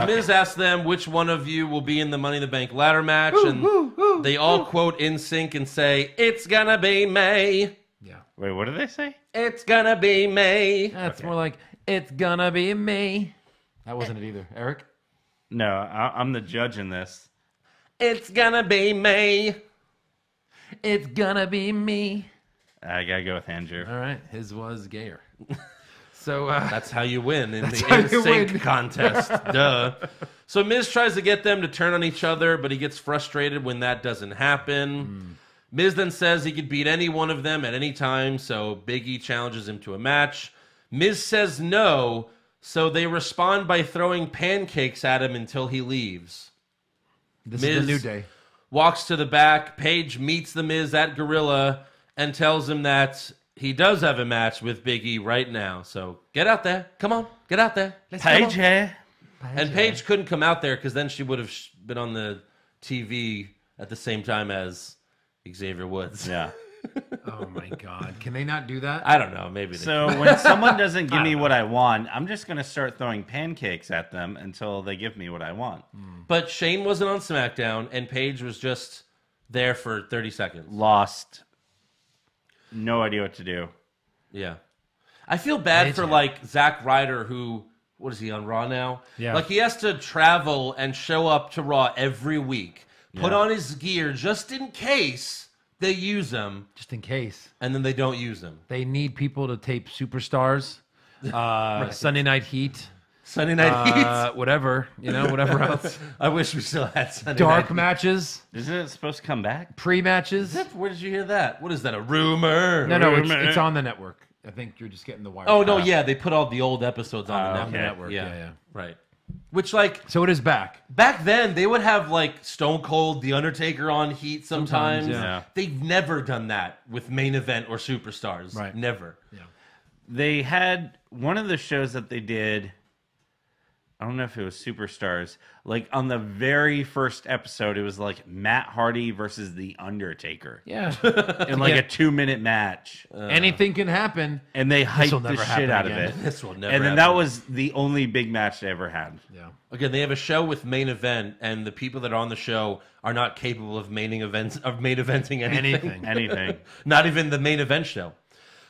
Miz asked them which one of you will be in the Money in the Bank ladder match, and they all quote in sync and say, "It's gonna be me." Yeah. Wait, what did they say? It's gonna be me. That's more like, it's gonna be me. That wasn't it either. Eric? No, I'm the judge in this. It's gonna be me. It's gonna be me. I gotta go with Andrew. All right. His was gayer. So that's how you win in the in-sync contest. Duh. So Miz tries to get them to turn on each other, but he gets frustrated when that doesn't happen. Miz then says he could beat any one of them at any time, so Big E challenges him to a match. Miz says no, so they respond by throwing pancakes at him until he leaves. This Miz is the New Day. Walks to the back. Paige meets the Miz at Gorilla and tells him that he does have a match with Big E right now. So get out there. Come on. Get out there. Paige here. And Paige couldn't come out there because then she would have been on the TV at the same time as Xavier Woods. Yeah. Oh, my God. Can they not do that? I don't know. Maybe they So when someone doesn't give me what I want, I'm just going to start throwing pancakes at them until they give me what I want. But Shane wasn't on SmackDown, and Paige was just there for 30 seconds. Lost. No idea what to do. Yeah. I feel bad for, like, Zack Ryder, who, what is he, on Raw now? Yeah. Like, he has to travel and show up to Raw every week, put on his gear just in case they use him. Just in case. And then they don't use him. They need people to tape Superstars, Sunday Night Heat. Sunday Night Heat? Whatever, whatever else. I wish we still had Sunday Dark Night matches. Isn't it supposed to come back? Pre-matches. Where did you hear that? What is that, a rumor? No, it's on the network. I think you're just getting the wire. Oh no, yeah, they put all the old episodes on the network. Yeah. Yeah. Right. Which like So it is back. back then they would have like Stone Cold, The Undertaker on Heat sometimes. yeah. They've never done that with main event or superstars. Right. Never. Yeah. They had one of the shows that they did. I don't know if it was Superstars. Like on the very first episode, it was like Matt Hardy versus The Undertaker. Yeah. In like a 2-minute match. Anything can happen. And they hyped will the never shit happen out of again. it. This will never And then happen. that was the only big match they ever had. Yeah. Again, they have a show with main event, and the people that are on the show are not capable of main eventing anything. Anything. Not even the main event show.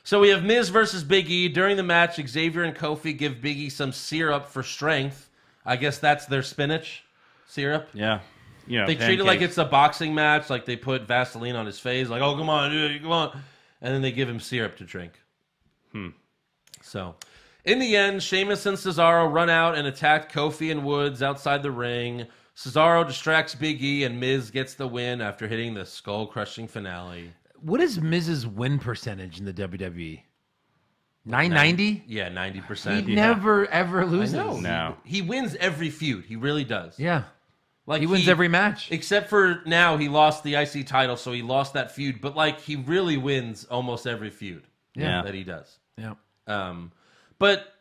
So we have Miz versus Big E. During the match, Xavier and Kofi give Big E some syrup for strength. I guess that's their spinach syrup. Yeah. You know, They treat it like pancakes. it's a boxing match, like they put Vaseline on his face, like, oh, come on, dude, come on. And then they give him syrup to drink. So, in the end, Sheamus and Cesaro run out and attack Kofi and Woods outside the ring. Cesaro distracts Big E, and Miz gets the win after hitting the skull-crushing finale. What is Miz's win percentage in the WWE? 990? Yeah, 90%. He never ever loses. No. He wins every feud. He really does. Yeah. Like He wins every match. Except for now, he lost the IC title, so he lost that feud. But like, he really wins almost every feud Yeah. that he does. Yeah. But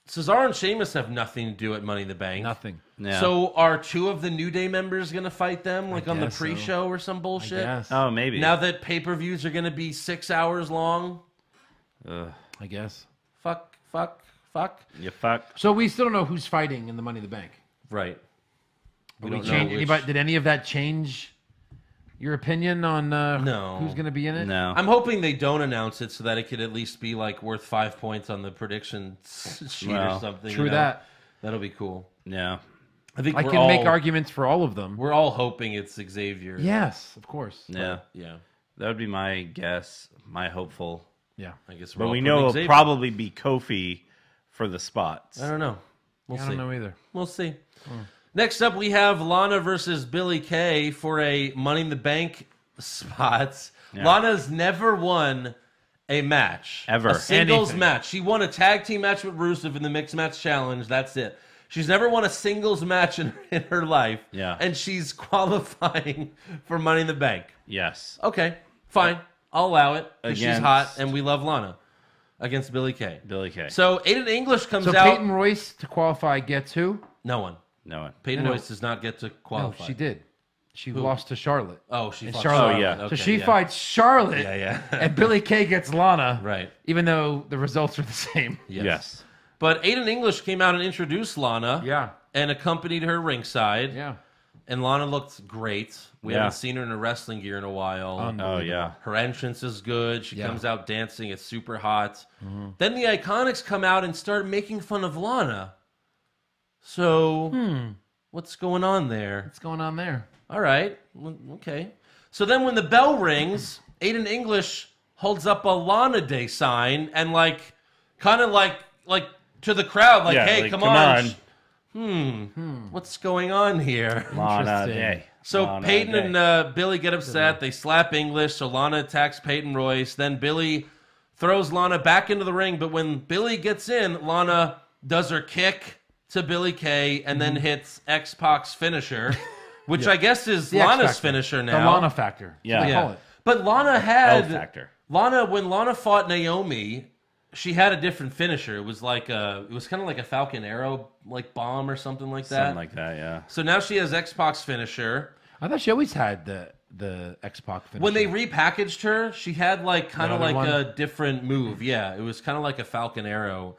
Cesaro and Sheamus have nothing to do at Money in the Bank. Nothing. Yeah. So are 2 of the New Day members going to fight them, like on the guess so. pre-show or some I bullshit? guess. Oh, maybe. Now that pay-per-views are going to be 6 hours long. I guess. Fuck. You fuck. So we still don't know who's fighting in the Money in the Bank. Right. Did, don't know change, which- anybody, did any of that change your opinion on No. who's going to be in it? No. I'm hoping they don't announce it so that it could at least be like worth 5 points on the prediction sheet or Well, something. True you know? that. That'll be cool. Yeah. I think I can make arguments for all of them. We're all hoping it's Xavier. Yes, of course. Yeah. Yeah. That would be my guess, my hopeful. Yeah. I guess we're But all we know putting it'll Xavier. probably be Kofi for the spots. I don't know. We'll I see. don't know either. We'll see. Next up, we have Lana versus Billie Kay for a Money in the Bank spots. Yeah. Lana's never won a match. Ever. A singles Anything. match. She won a tag team match with Rusev in the Mixed Match Challenge. That's it. She's never won a singles match in her life. Yeah. And she's qualifying for Money in the Bank. Yes. Okay, fine. I'll allow it. 'Cause she's Against- hot, and we love Lana. Against Billie Kay. Billie Kay. So Aiden English comes So out. Peyton Royce to qualify gets who? No one. No one. Peyton No. Royce does not get to No, qualify. she did. She lost to Charlotte. Oh, she And fought Charlotte. Oh, yeah. Okay, So she yeah. fights Charlotte. Yeah, yeah. And Billie Kay gets Lana. Right. Even though the results are the same. Yes. But Aiden English came out and introduced Lana. Yeah. And accompanied her ringside. Yeah. And Lana looked great. We Yeah. haven't seen her in a wrestling gear in a while. Oh, yeah. Her entrance is good. She Yeah. comes out dancing. It's super hot. Then the Iconics come out and start making fun of Lana. So, what's going on there? What's going on there? All right. Well, okay. So then when the bell rings, Aiden English holds up a Lana Day sign and kind of like to the crowd, like, Yeah, hey, like, come come on. What's going on here? Lana Interesting. Day. So Lana Peyton Day. and Billy get upset. They slap English. So Lana attacks Peyton Royce. Then Billy throws Lana back into the ring. But when Billy gets in, Lana does her kick to Billie Kay and then hits X-Pac's finisher, which I guess is The X Lana's Factor. finisher The now. Lana factor. That's what they call it. But Lana had L factor. when Lana fought Naomi, she had a different finisher. It was like it was kind of like a Falcon Arrow like bomb or something like that. Something like that, yeah. So now she has X-Pac's finisher. I thought she always had the X-Pac finisher. When they repackaged her, she had kind of Another like one? a different move. Yeah, it was kind of like a Falcon Arrow.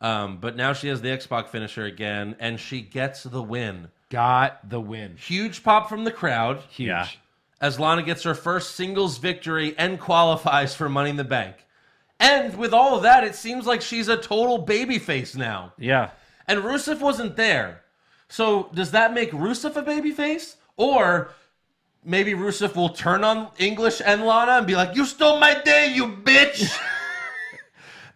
But now she has the X-Pac finisher again, and she gets the win. got the win. Huge pop from the crowd. Huge. Yeah. As Lana gets her first singles victory and qualifies for Money in the Bank. And with all of that, it seems like she's a total babyface now. Yeah. And Rusev wasn't there. So does that make Rusev a babyface? Or maybe Rusev will turn on English and Lana and be like, you stole my day, you bitch!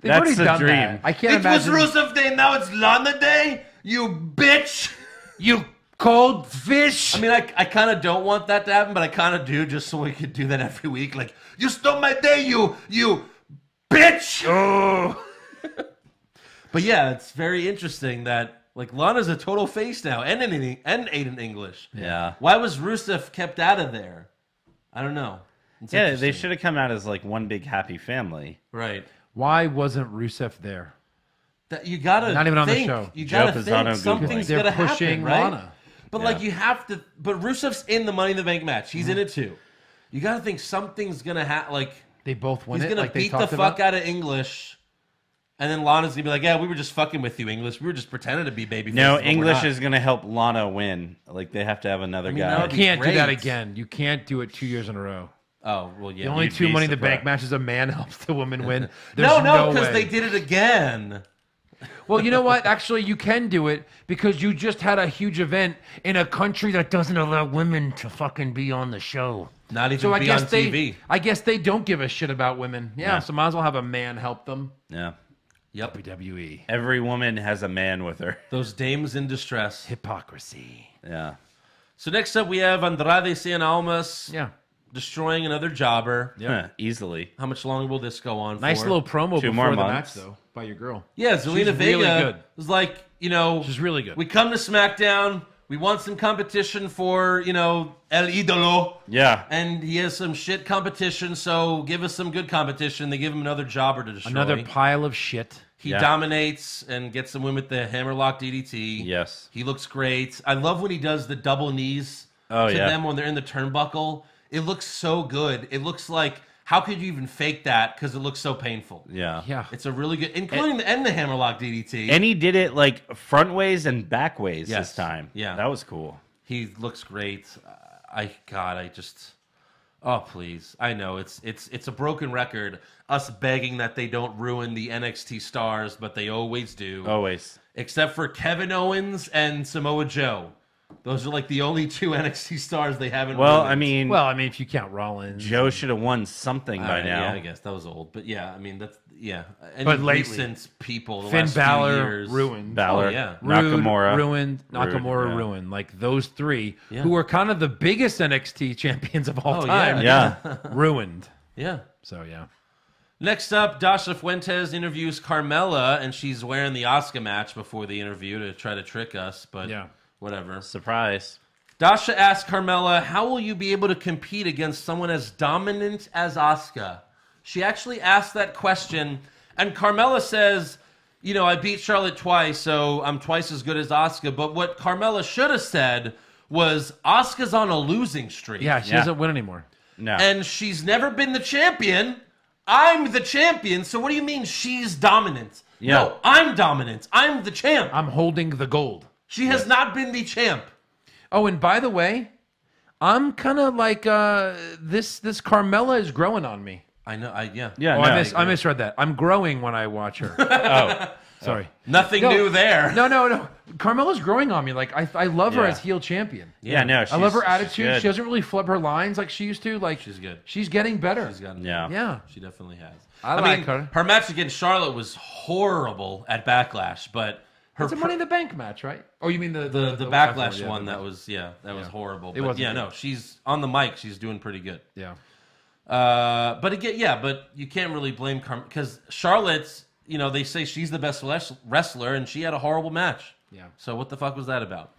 They've That's already the done dream. that. I can't It was imagine. Rusev Day, now it's Lana Day, you bitch! You cold fish. I mean, I kind of don't want that to happen, but I kind of do, just so we could do that every week. Like, you stole my day, you bitch. Oh. But yeah, it's very interesting that like Lana's a total face now, and Aiden English. Yeah. Why was Rusev kept out of there? I don't know. It's Yeah, they interesting. should have come out as like one big happy family. Right. Why wasn't Rusev there? That you gotta Not even on the think, show. You gotta Joe think Pisano something's They're gonna pushing happen, right? Lana. But like you have to. But Rusev's in the Money in the Bank match. He's in it too. You gotta think something's gonna happen. Like They both win he's it. gonna Like they beat the talked fuck about. out of English, and then Lana's gonna be like, "Yeah, we were just fucking with you, English. We were just pretending to be baby." No, faces, but we're English not." is going to help Lana win. Like they have to have another that guy. would You be can't do that great. again. You can't do it 2 years in a row. Oh well, yeah. The only you'd two be Money in the Bank surprised. matches a man helps the woman win. There's No, because way. they did it again. Well, you know what? Actually, you can do it because you just had a huge event in a country that doesn't allow women to fucking be on the show. Not even So I be guess on they, TV. I guess they don't give a shit about women. Yeah, Yeah. so might as well have a man help them. Yeah. Yep. WWE Every woman has a man with her. Those dames in distress. hypocrisy. Yeah. So next up, we have Andrade Cien Almas Yeah, destroying another jobber. Huh, easily. How much longer will this go on? nice for? little promo 2 before more the months. match, though, by your girl. Yeah, Zelina Vega really good. was like, you know, She's really good. we come to SmackDown. We want some competition for, you know, El Idolo. Yeah. And he has some shit competition, so give us some good competition. They give him another jobber to destroy. Another pile of shit. He Yeah. dominates and gets some win with the hammerlock DDT. Yes. He looks great. I love when he does the double knees Oh, to yeah. them when they're in the turnbuckle. It looks so good. It looks like, how could you even fake that? Because it looks so painful. Yeah. Yeah. It's a really good, including the hammerlock DDT. And he did it like front ways and back ways Yes. this time. Yeah. That was cool. He looks great. Oh please! I know it's a broken record. Us begging that they don't ruin the NXT stars, but they always do. Always. Except for Kevin Owens and Samoa Joe. Those are like the only 2 NXT stars they haven't. Well, ruined. I mean, Well, I mean, if you count Rollins. Joe should have won something by now. Yeah, I guess that was old, but yeah, I mean that's Any But lately, recent people, the Finn last few Balor years, ruined. Balor, Oh, yeah. Rude, Nakamura. ruined. Nakamura yeah. ruined. Like those 3 Yeah. who were kind of the biggest NXT champions of all Oh, time. Yeah. Ruined. Yeah. So yeah. Next up, Dasha Fuentes interviews Carmela, and she's wearing the Asuka match before the interview to try to trick us, but Yeah. whatever. Surprise. Dasha asks Carmela, how will you be able to compete against someone as dominant as Asuka? She actually asked that question, and Carmela says, you know, I beat Charlotte twice, so I'm twice as good as Asuka. But what Carmela should have said was, Asuka's on a losing streak. Yeah, she doesn't win anymore. No. And she's never been the champion. I'm the champion, so what do you mean she's dominant? Yeah. No, I'm dominant. I'm the champ. I'm holding the gold. She has not been the champ. Oh, and by the way, I'm kind of like this Carmela is growing on me. I know, yeah, Oh, no. I misread that. I'm growing when I watch her. Oh. Sorry. Nothing No. new there. No. Carmella's growing on me. Like I love her Yeah. as heel champion. Yeah, no. I love her she's attitude. good. She doesn't really flub her lines like she used to. Like She's good. She's getting better. She's gotten Yeah. Yeah. She definitely has. I mean, like her. Her match against Charlotte was horrible at Backlash, but her It's a Money in the Bank match, right? Oh, you mean the Backlash yeah, one the- that was horrible. It But wasn't yeah, good. no, she's on the mic. She's doing pretty good. Yeah. But again, but you can't really blame because Charlotte's. You know, they say she's the best wrestler, and she had a horrible match. Yeah. So what the fuck was that about?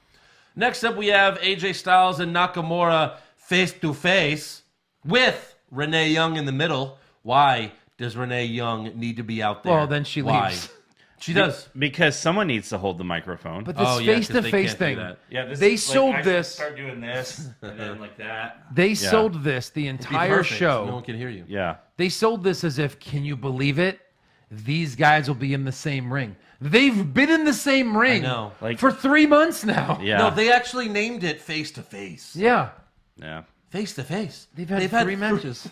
Next up, we have AJ Styles and Nakamura face to face with Renee Young in the middle. Why does Renee Young need to be out there? Well, then she Why? leaves. She does. Because someone needs to hold the microphone. But this Oh, yeah, 'cause they face-to-face can't do thing, that. yeah, they sold this. Start doing this and then like that. They sold this the It'd be entire perfect. show. No one can hear you. Yeah. They sold this as if, can you believe it? These guys will be in the same ring. They've been in the same ring know. Like- for 3 months now. Yeah. No, they actually named it face to face. Yeah. Yeah. Face to face. They've had 3 matches.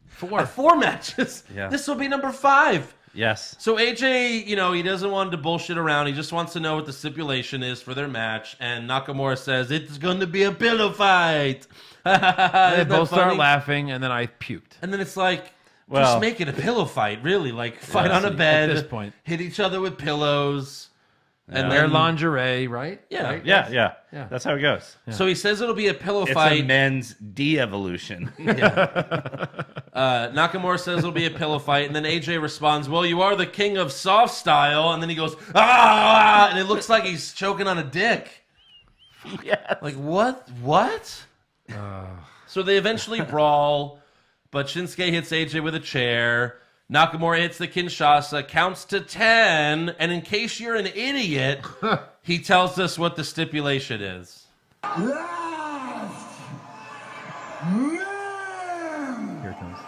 4. 4 matches. Yeah. This will be number 5. Yes. So AJ, you know, he doesn't want to bullshit around. He just wants to know what the stipulation is for their match. And Nakamura says, it's going to be a pillow fight. And they Isn't that both start funny? laughing, and then I puked. And then it's like, Well- just make it a pillow fight, really. Like, fight on a At bed. this point. Hit each other with pillows. And Wear then lingerie, right? Yeah. Right? Yeah. Yeah. That's how it goes. So he says it'll be a pillow It's fight. a men's de-evolution. Nakamura says it'll be a pillow fight, and then AJ responds, "Well, you are the king of soft style," and then he goes, "Ah!" and it looks like he's choking on a dick. Yes. Like what? What? So they eventually brawl, but Shinsuke hits AJ with a chair. Nakamura hits the Kinshasa, counts to 10, and in case you're an idiot, he tells us what the stipulation is. Last man Here it comes.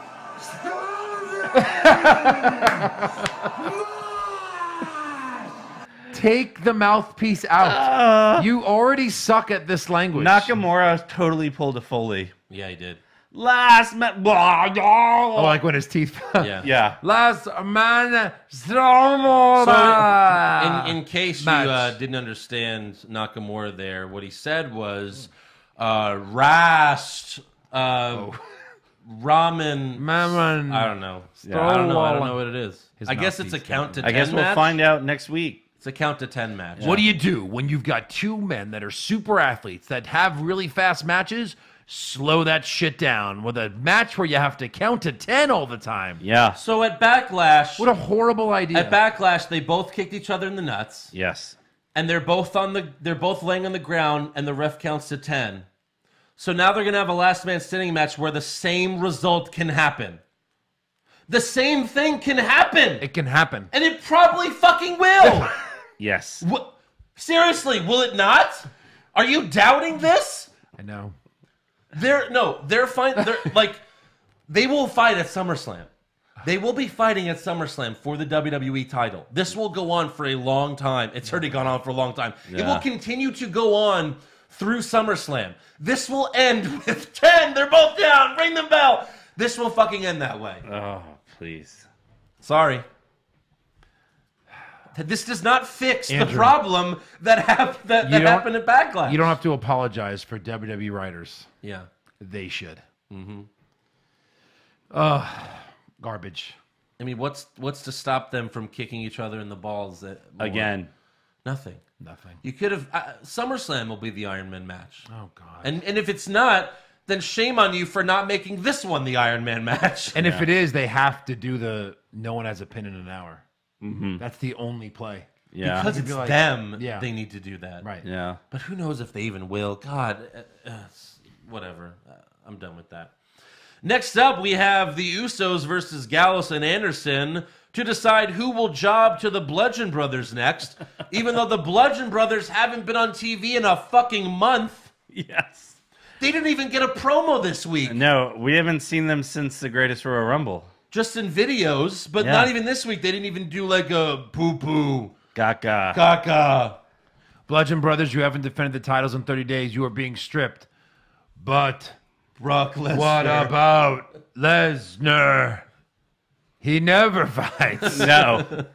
Take the mouthpiece out. You already suck at this language. Nakamura totally pulled a Foley. Yeah, he did. Last man. Oh, like when his teeth. Yeah. Yeah. Last man. Strowman. So, in case you didn't understand Nakamura there, what he said was, Rast, ramen. Mammon. I don't know. Yeah, I don't know what it is. His I guess it's a mouthpiece. count to 10 I guess we'll match. find out next week. It's a count to 10 match. What do you do when you've got two men that are super athletes that have really fast matches? Slow that shit down with a match where you have to count to 10 all the time. Yeah. So at Backlash, What a horrible idea. at Backlash, they both kicked each other in the nuts, Yes. and they're both laying on the ground, and the ref counts to 10. So now they're gonna have a last man standing match where the same result can happen. The same thing can happen, It can happen. and it probably fucking will. Yes. Seriously, will it not? Are you doubting this? I know. They're fine. They're like, they will fight at SummerSlam. They will be fighting at SummerSlam for the WWE title. This will go on for a long time. It's already gone on for a long time. It will continue to go on through SummerSlam. This will end with 10. They're both down. Ring the bell. This will fucking end that way. Oh, please. Sorry. This does not fix the Andrew, problem that happened at Backlash. You don't have to apologize for WWE writers. Yeah. They should. Mm-hmm. Garbage. I mean, what's to stop them from kicking each other in the balls Again. Nothing. Nothing. You could have SummerSlam will be the Iron Man match. Oh, God. And if it's not, then shame on you for not making this one the Iron Man match. And if it is, they have to do the no one has a pin in an hour. Mm-hmm. That's the only play. Yeah. Because it's like, them, yeah. they need to do that. Right. Yeah. But who knows if they even will. God, whatever. I'm done with that. Next up, we have the Usos versus Gallows and Anderson to decide who will job to the Bludgeon Brothers next, even though the Bludgeon Brothers haven't been on TV in a fucking month. Yes. They didn't even get a promo this week. No, we haven't seen them since the Greatest Royal Rumble. Just in videos, but not even this week. They didn't even do like a poo-poo. Gaga. Gaga. Bludgeon Brothers, you haven't defended the titles in 30 days. You are being stripped. But Brock Lesnar. what about Lesnar? He never fights. No.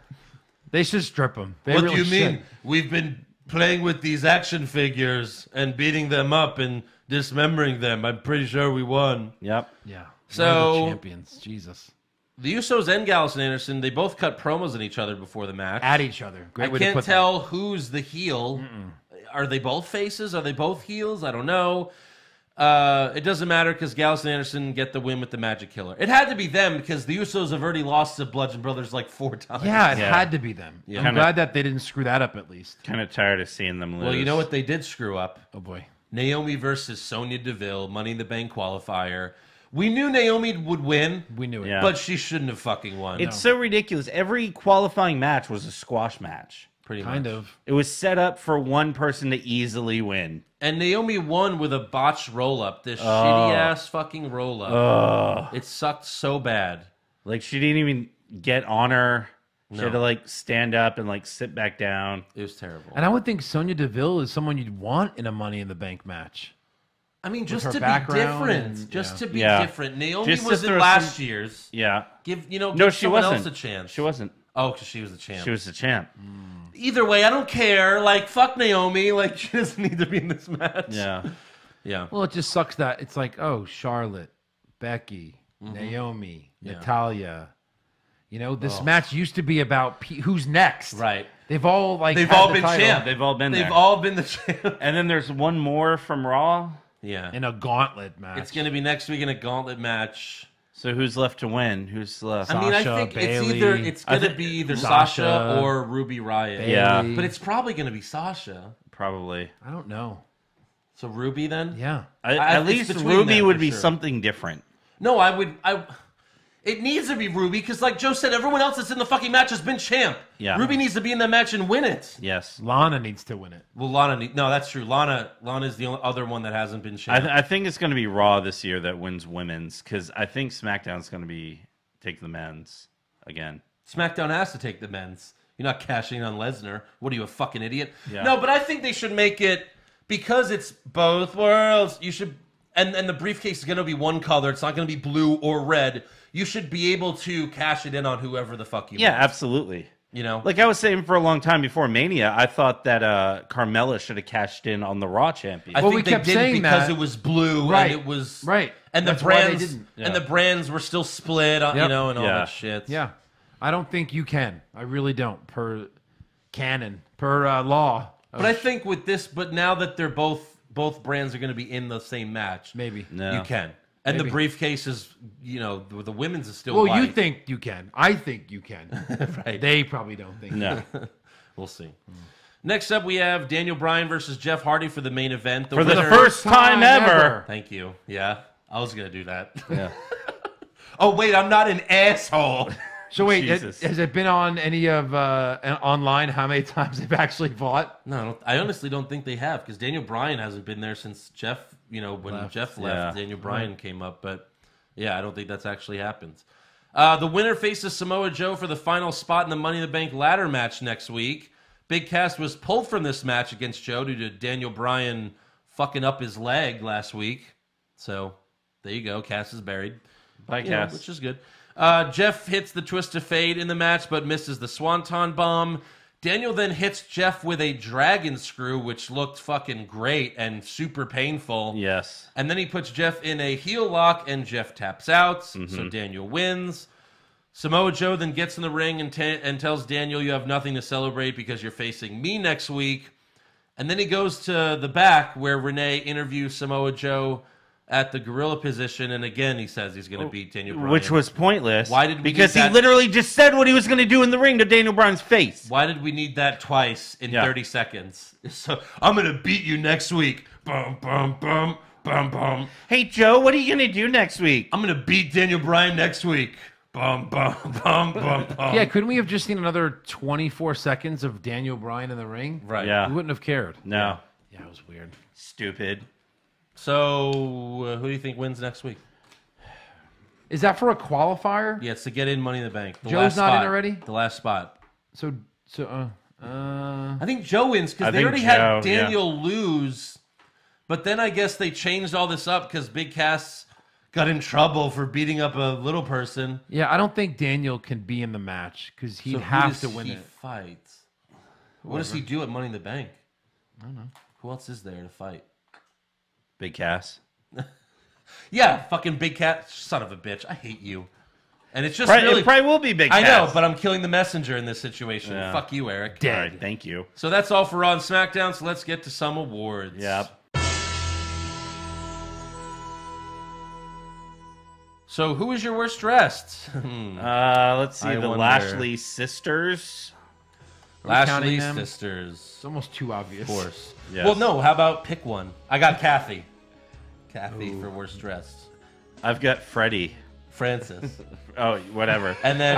They should strip him. They What really do you mean? should. We've been playing with these action figures and beating them up and dismembering them. I'm pretty sure we won. Yep. Yeah. So- We're the champions. Jesus. The Usos and Gallows and Anderson, they both cut promos on each other before the match. At each other. Great I way to can't put tell who's the heel. Are they both faces? Are they both heels? I don't know. It doesn't matter because Gallows and Anderson get the win with the Magic Killer. It had to be them because the Usos have already lost to Bludgeon Brothers like 4 times. that. Yeah, it Yeah. had to be them. Yeah. I'm Kinda- glad that they didn't screw that up at least. Kind of tired of seeing them lose. Well, you know what they did screw up? Oh, boy. Naomi versus Sonya Deville, Money in the Bank qualifier. We knew Naomi would win, We knew it. Yeah. but she shouldn't have fucking won. It's so ridiculous. Every qualifying match was a squash match. pretty Kind much. of. It was set up for one person to easily win. And Naomi won with a botched roll-up. This shitty-ass fucking roll-up. It sucked so bad. Like, she didn't even get on her. She No. had to, like, stand up and, like, sit back down. It was terrible. And I would think Sonya Deville is someone you'd want in a Money in the Bank match. I mean, just her to be background different. and- Just to be Yeah. different. Naomi Just to was in throw last some- year's. Yeah. Give No, she someone wasn't. else a chance. She wasn't. Oh, because she was the champ. She was the champ. Either way, I don't care. Like, fuck Naomi. Like, she doesn't need to be in this match. Yeah. Yeah. Well, it just sucks that it's like, oh, Charlotte, Becky, Naomi, Natalia. You know, this match used to be about who's next. Right. They've all like They've had all the been title champ. They've all been They've there. all been the champ. And then there's one more from Raw. Yeah. in a gauntlet match. It's going to be next week in a gauntlet match. So who's left to win? Who's left? I mean, I Sasha, think Bayley. it's going to be either Sasha, Sasha or Ruby Riott. Bayley. Yeah. But it's probably going to be Sasha. Probably. I don't know. So Ruby then? Yeah. At it's least between Ruby them would for be sure. something different. No, it needs to be Ruby because, like Joe said, everyone else that's in the fucking match has been champ. Yeah. Ruby needs to be in that match and win it. Yes. Lana needs to win it. Well, no, that's true. Lana is the only other one that hasn't been champ. I think it's going to be Raw this year that wins women's because I think SmackDown's going to take the men's again. SmackDown has to take the men's. You're not cashing on Lesnar. What are you, a fucking idiot? Yeah. No, but I think they should make it because it's both worlds. You should, and the briefcase is going to be one color. It's not going to be blue or red. You should be able to cash it in on whoever the fuck you want. Yeah, absolutely. You know? Like I was saying for a long time before Mania, I thought that Carmela should have cashed in on the Raw champion. I Well, think we they kept didn't saying because that. it was blue Right. and it was Right. and the That's why they brands didn't. and the brands were still split, you Yep. know, and all Yeah. that shit. Yeah. I don't think you can. I really don't. Per canon, per law. But I think with this, but now that they're both brands are going to be in the same match, Maybe. No. you can. And Maybe. the briefcase is, the women's is still Well, white. you think you can. I think you can. Right. They probably don't think. No. We'll see. Next up, we have Daniel Bryan versus Jeff Hardy for the main event. For the winner- first time ever. Thank you. Yeah, I was going to do that. Yeah. Oh, wait, I'm not an asshole. So wait, Jesus. has it been on any of online? How many times they've actually fought? No, I honestly don't think they have because Daniel Bryan hasn't been there since Jeff, when Jeff left, Yeah. Daniel Bryan came up. But yeah, I don't think that's actually happened. The winner faces Samoa Joe for the final spot in the Money in the Bank ladder match next week. Big Cass was pulled from this match against Joe due to Daniel Bryan fucking up his leg last week. So there you go. Cass is buried. Bye, You know, Cass. which is good. Jeff hits the twist of fate in the match, but misses the swanton bomb. Daniel then hits Jeff with a dragon screw, which looked fucking great and super painful. Yes. And then he puts Jeff in a heel lock, and Jeff taps out, Mm-hmm. so Daniel wins. Samoa Joe then gets in the ring and tells Daniel, you have nothing to celebrate because you're facing me next week. And then he goes to the back where Renee interviews Samoa Joe at the gorilla position, and again he says he's going to beat Daniel Bryan. Which was pointless. Why did we Because need he that? literally just said what he was going to do in the ring to Daniel Bryan's face. Why did we need that twice in Yeah. 30 seconds? So I'm going to beat you next week. Bum, bum, bum, bum, bum. Hey, Joe, what are you going to do next week? I'm going to beat Daniel Bryan next week. Bum, bum, bum, bum, bum. Yeah, couldn't we have just seen another 24 seconds of Daniel Bryan in the ring? Right. Yeah. We wouldn't have cared. No. Yeah, it was weird. Stupid. So who do you think wins next week? Is that for a qualifier? Yeah, it's to get in Money in the Bank. The Joe's last not in spot. already? The last spot. So I think Joe wins because I they think already Joe, had Daniel lose. But then I guess they changed all this up because Big Cass got in trouble for beating up a little person. yeah, I don't think Daniel can be in the match because he'd So who have does to win he it. fight? What does he do at Money in the Bank? I don't know. Who else is there to fight? Big Cass. Yeah, fucking Big Cat. Son of a bitch. I hate you. And it's just Probably, really... it probably will be Big I Cass. know, but I'm killing the messenger in this situation. Yeah. Fuck you, Eric. All right, thank you. So that's all for Raw and SmackDown, so let's get to some awards. Yep. So who is your worst dressed? Let's see. I The wonder. Lashley sisters. counting Lashley them? sisters. It's almost too obvious. Of course. Yes. Well, no, how about pick one? I got Kathy. Kathy for worst dressed. I've got Freddie. Francis. Oh, whatever. And then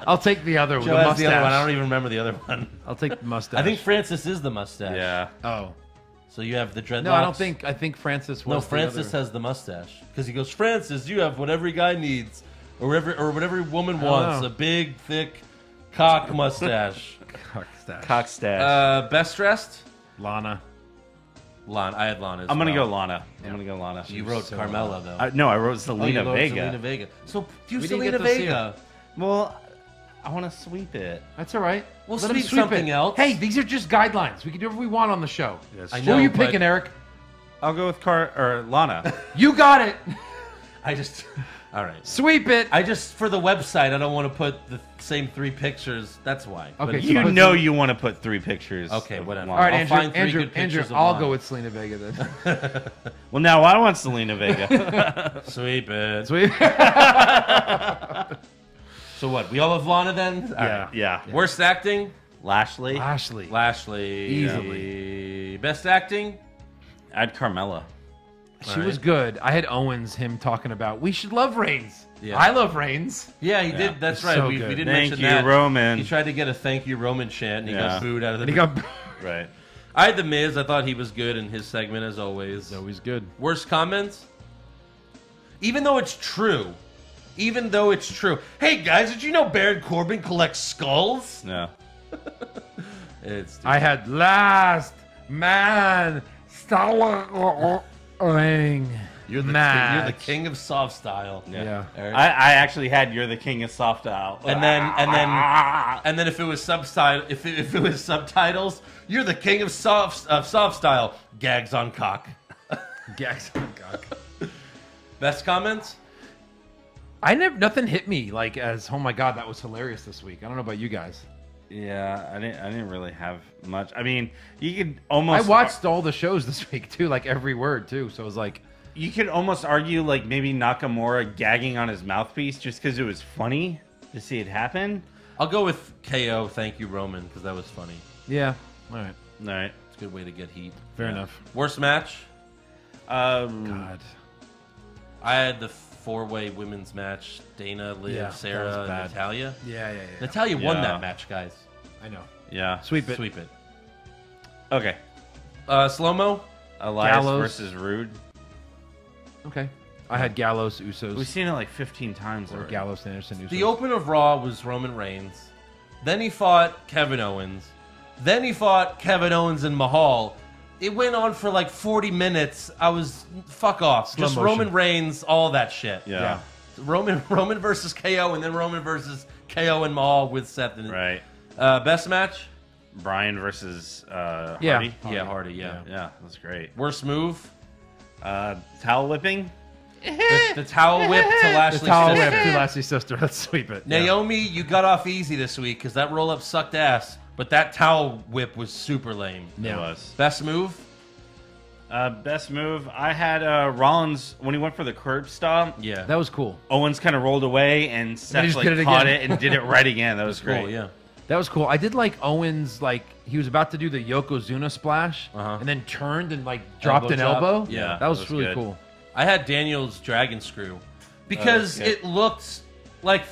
I'll take the other one. Joe The has mustache. the other one. I don't even remember the other one. I'll take the mustache. I think Francis is the mustache. Yeah. Oh. So you have the dreadlocks. No, I don't think. I think Francis was. No, the Francis other. has the mustache because he goes, Francis, you have what every guy needs, or whatever woman wants, know. a big, thick cock mustache. Mustache. Cock stash. Best dressed? Lana. Lana. I had Lana. As I'm going to well. go Lana. I'm going to go Lana. You wrote Carmela though. No, I wrote Oh, Selena you wrote Vega. Selena Vega. So do We didn't Selena get to see Vega. Well, I want to sweep it. That's all right. We'll Let him sweep sweep something it. else. Hey, these are just guidelines. We can do whatever we want on the show. I Who know, are you but picking, Eric? I'll go with Lana. You got it. I just All right. Sweep it. I just, for the website, I don't want to put the same 3 pictures. That's why. Okay, But You know you want to put 3 pictures. Okay, of whatever. Lana. All right, I'll find 3 Andrew. good pictures of I'll Lana. go with Selena Vega then. Well, now I want Selena Vega. Sweep it. Sweep. So what? We all have Lana then? All Yeah. right. Yeah. Worst acting? Lashley. Lashley. Easily. Best acting? Add Carmela. She was good. I had Owens, him talking about we should love Reigns. Yeah. I love Reigns. Yeah, he did. That's It's right. so we good. didn't Thank mention you, that. Roman. He tried to get a thank you Roman chant, and he Yeah. got booed out of the. And he got Right. I had the Miz. I thought he was good in his segment as always. always good. Worst comments? Even though it's true. Even though it's true. Hey guys, did you know Baron Corbin collects skulls? No. It's I had last man stalling. you're the match. king, you're the king of soft style. Yeah. Eric. I actually had You're the King of Soft Style. And then if it was if it was subtitles, you're the king of soft style. Gags on cock. Gags on cock. Best comments? Nothing hit me like as oh my god that was hilarious this week. I don't know about you guys. Yeah, I didn't really have much. I mean, you could almost. I watched all the shows this week too, like every word too. So it was like You could almost argue like maybe Nakamura gagging on his mouthpiece just because it was funny to see it happen. I'll go with KO. Thank you, Roman, because that was funny. yeah, all right, All right. It's a good way to get heat. fair enough. Worst match? God, I had the 4-way women's match. Dana, Liv, Yeah, that Sarah, was and bad. Natalia. yeah. Natalia won Yeah. that match, guys. I know. Yeah. Sweep it. Sweep it. Okay. Slow-mo? Elias Gallows. versus Rude. Okay, I had Gallows, Usos, We've seen it like 15 times or already. Gallows, Anderson, Usos. The open of Raw was Roman Reigns. Then he fought Kevin Owens. Then he fought Kevin Owens and Mahal. It went on for like 40 minutes. I was, fuck off. Slow Just motion. Roman Reigns, all that shit. Yeah. Roman versus KO, and then Roman versus KO and Mahal with Seth. And, Right. best match? Brian versus Yeah. Hardy. Yeah, Hardy, yeah. Yeah, that's great. Worst move? Towel whipping. The towel whip to The Lashley's towel sister. whip to Lashley's sister. Let's sweep it. Naomi, you got off easy this week because that roll-up sucked ass. But that towel whip was super lame. It was. Best move? Best move. I had Rollins when he went for the curb stomp. Yeah. That was cool. Owens kind of rolled away and Seth just like did it caught again. it and did it right again. That was great. cool, yeah. That was cool. I did like Owens, like he was about to do the Yokozuna splash, and then turned and like dropped an Elbow elbow. drop? Yeah, that was, that was really good. cool. I had Daniel's dragon screw because good. it looked like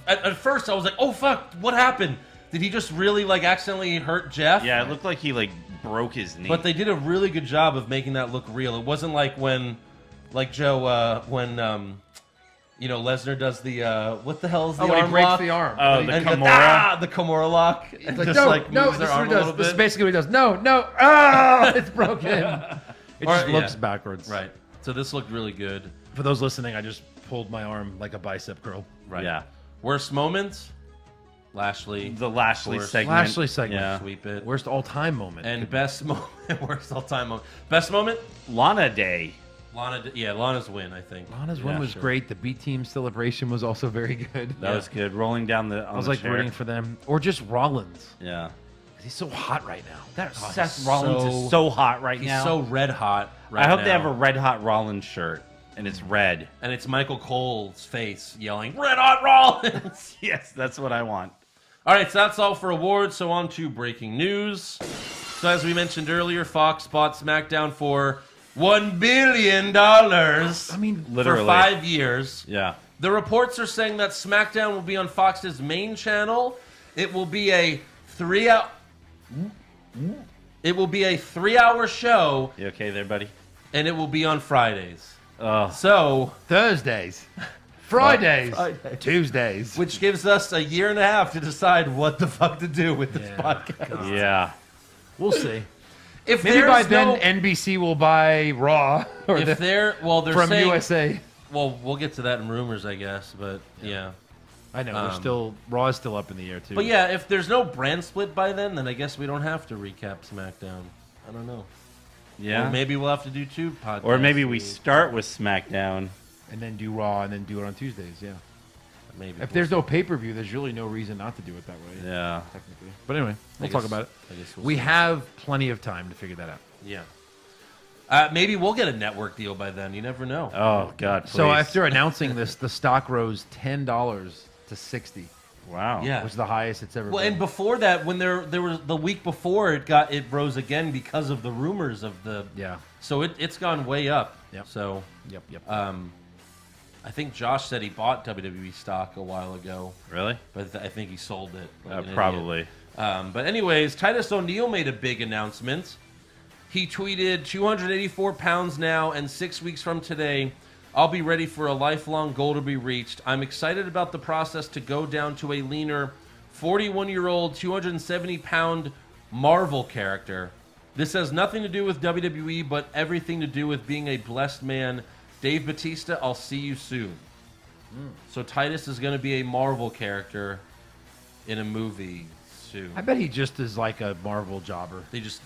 at first I was like, oh fuck, what happened? Did he just really like accidentally hurt Jeff? Yeah, it looked like he like broke his knee. But they did a really good job of making that look real. It wasn't like when, like Joe, when you know Lesnar does the what the hell is the Oh, when arm he breaks lock? the arm. Oh, And the And Kimura. the Kimura lock. And like, just no, like no, moves this their is what arm he a does. little This is bit. basically what he does. No, ah, it's broken. It Or- just looks yeah. backwards. Right. So this looked really good. For those listening, I just pulled my arm like a bicep curl. Right. Yeah. Worst moments? Lashley. The Lashley Worst. segment. Lashley segment. Yeah. Sweep it. Worst all-time moment. And best moment, worst all-time moment. Best moment? Lana Day. Lana's win, I think. Lana's win was sure. great. The B team celebration was also very good. That was good. Rolling down the. I was like rooting for them, or just Rollins. Yeah. He's so hot right now. That Oh, Seth he's Rollins so- is so hot right He's now. so red hot right I hope now. they have a red hot Rollins shirt and it's red. And it's Michael Cole's face yelling, Red Hot Rollins! Yes, that's what I want. All right, so that's all for awards. So on to breaking news. So as we mentioned earlier, Fox bought SmackDown for $1 billion. I mean, literally. For 5 years. Yeah. The reports are saying that SmackDown will be on Fox's main channel. It will be a 3-hour... It will be a 3-hour show, You okay there, buddy? and it will be on Fridays. Oh. So, Thursdays, Fridays, Tuesdays. which gives us a year and a half to decide what the fuck to do with this podcast. Yeah. We'll see. If Maybe by there's then NBC will buy Raw or if they're they're from saying, USA. Well, we'll get to that in rumors, I guess, but yeah. I know we're still Raw is still up in the air too. But yeah, if there's no brand split by then I guess we don't have to recap SmackDown. I don't know. Yeah. Or maybe we'll have to do 2 podcasts. Or maybe we start with SmackDown and then do Raw, and then do it on Tuesdays. Yeah. Maybe If there's no pay-per-view, there's really no reason not to do it that way. Yeah. Technically. But anyway, we'll talk about it. I guess We have plenty of time to figure that out. Yeah. Maybe we'll get a network deal by then. You never know. Oh God. Please. So after announcing this, the stock rose $10 to $60. Wow. Yeah. Which is the highest it's ever Well, been. and before that, when there was the week before, it rose again because of the rumors of the. Yeah. So it's gone way up. Yep. So. Yep. I think Josh said he bought WWE stock a while ago. Really? But I think he sold it. Like an probably. idiot. But anyways, Titus O'Neil made a big announcement. He tweeted, 284 pounds now, and 6 weeks from today, I'll be ready for a lifelong goal to be reached. I'm excited about the process to go down to a leaner, 41-year-old, 270-pound Marvel character. This has nothing to do with WWE, but everything to do with being a blessed man. Dave Bautista, I'll see you soon. So Titus is going to be a Marvel character in a movie soon. I bet he just is like a Marvel jobber. They just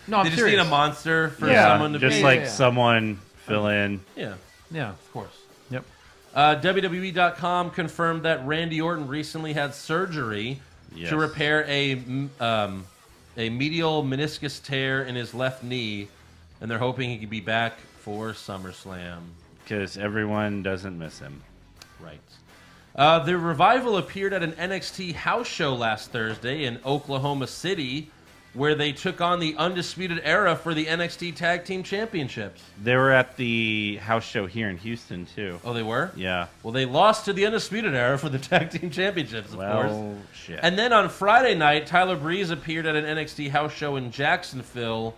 No, I'm they just serious. need a monster for Yeah. someone to Just be. like someone fill in. Yeah, Yeah. of course. Yep. WWE.com confirmed that Randy Orton recently had surgery to repair a medial meniscus tear in his left knee, and they're hoping he could be back for SummerSlam. Because everyone doesn't miss him. Right. The Revival appeared at an NXT house show last Thursday in Oklahoma City, where they took on the Undisputed Era for the NXT Tag Team Championships. They were at the house show here in Houston, too. Oh, they were? Yeah. Well, they lost to the Undisputed Era for the Tag Team Championships, of course. Shit. And then on Friday night, Tyler Breeze appeared at an NXT house show in Jacksonville,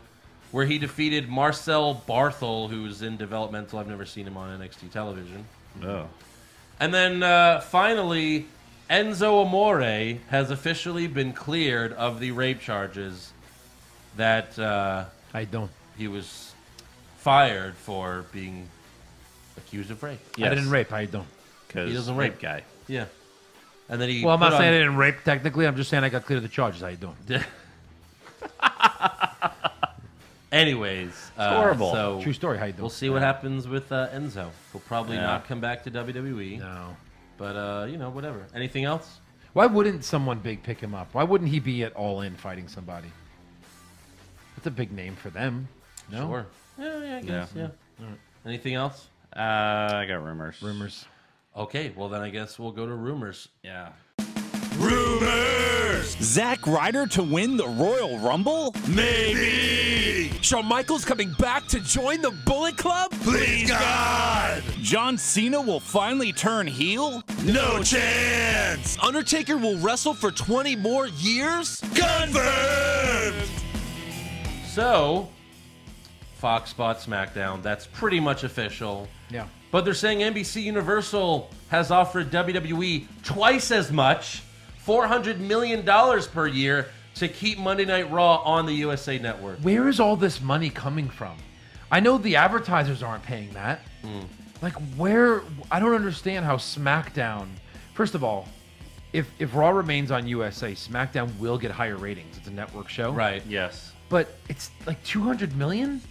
where he defeated Marcel Barthel, who's in developmental. I've never seen him on NXT television. Oh. And then finally, Enzo Amore has officially been cleared of the rape charges that he was fired for being accused of rape. Yes. I didn't rape. I don't. Because He doesn't rape. guy. Yeah. And then he Well, I'm not put saying I on- didn't rape technically. I'm just saying I got cleared of the charges. How you doing? Anyways, horrible. So True story. How you doing? we'll see what happens with Enzo. He'll probably Yeah. not come back to WWE. No. But whatever. Anything else? Why wouldn't someone big pick him up? Why wouldn't he be at All In fighting somebody? That's a big name for them. No? Sure. Yeah, I guess. Yeah. Anything else? I got rumors. Rumors. Okay, well then I guess we'll go to rumors. Yeah. Rumors! Zack Ryder to win the Royal Rumble? Maybe! Shawn Michaels coming back to join the Bullet Club? Please, God! John Cena will finally turn heel? No chance! Undertaker will wrestle for 20 more years? Confirmed! So, Fox bought SmackDown. That's pretty much official. Yeah. But they're saying NBC Universal has offered WWE twice as much, $400 million per year, to keep Monday Night Raw on the USA Network. Where is all this money coming from? I know the advertisers aren't paying that. Like, where? I don't understand how SmackDown. First of all, if Raw remains on USA, SmackDown will get higher ratings. It's a network show. Right. Yes. But it's like $200 million?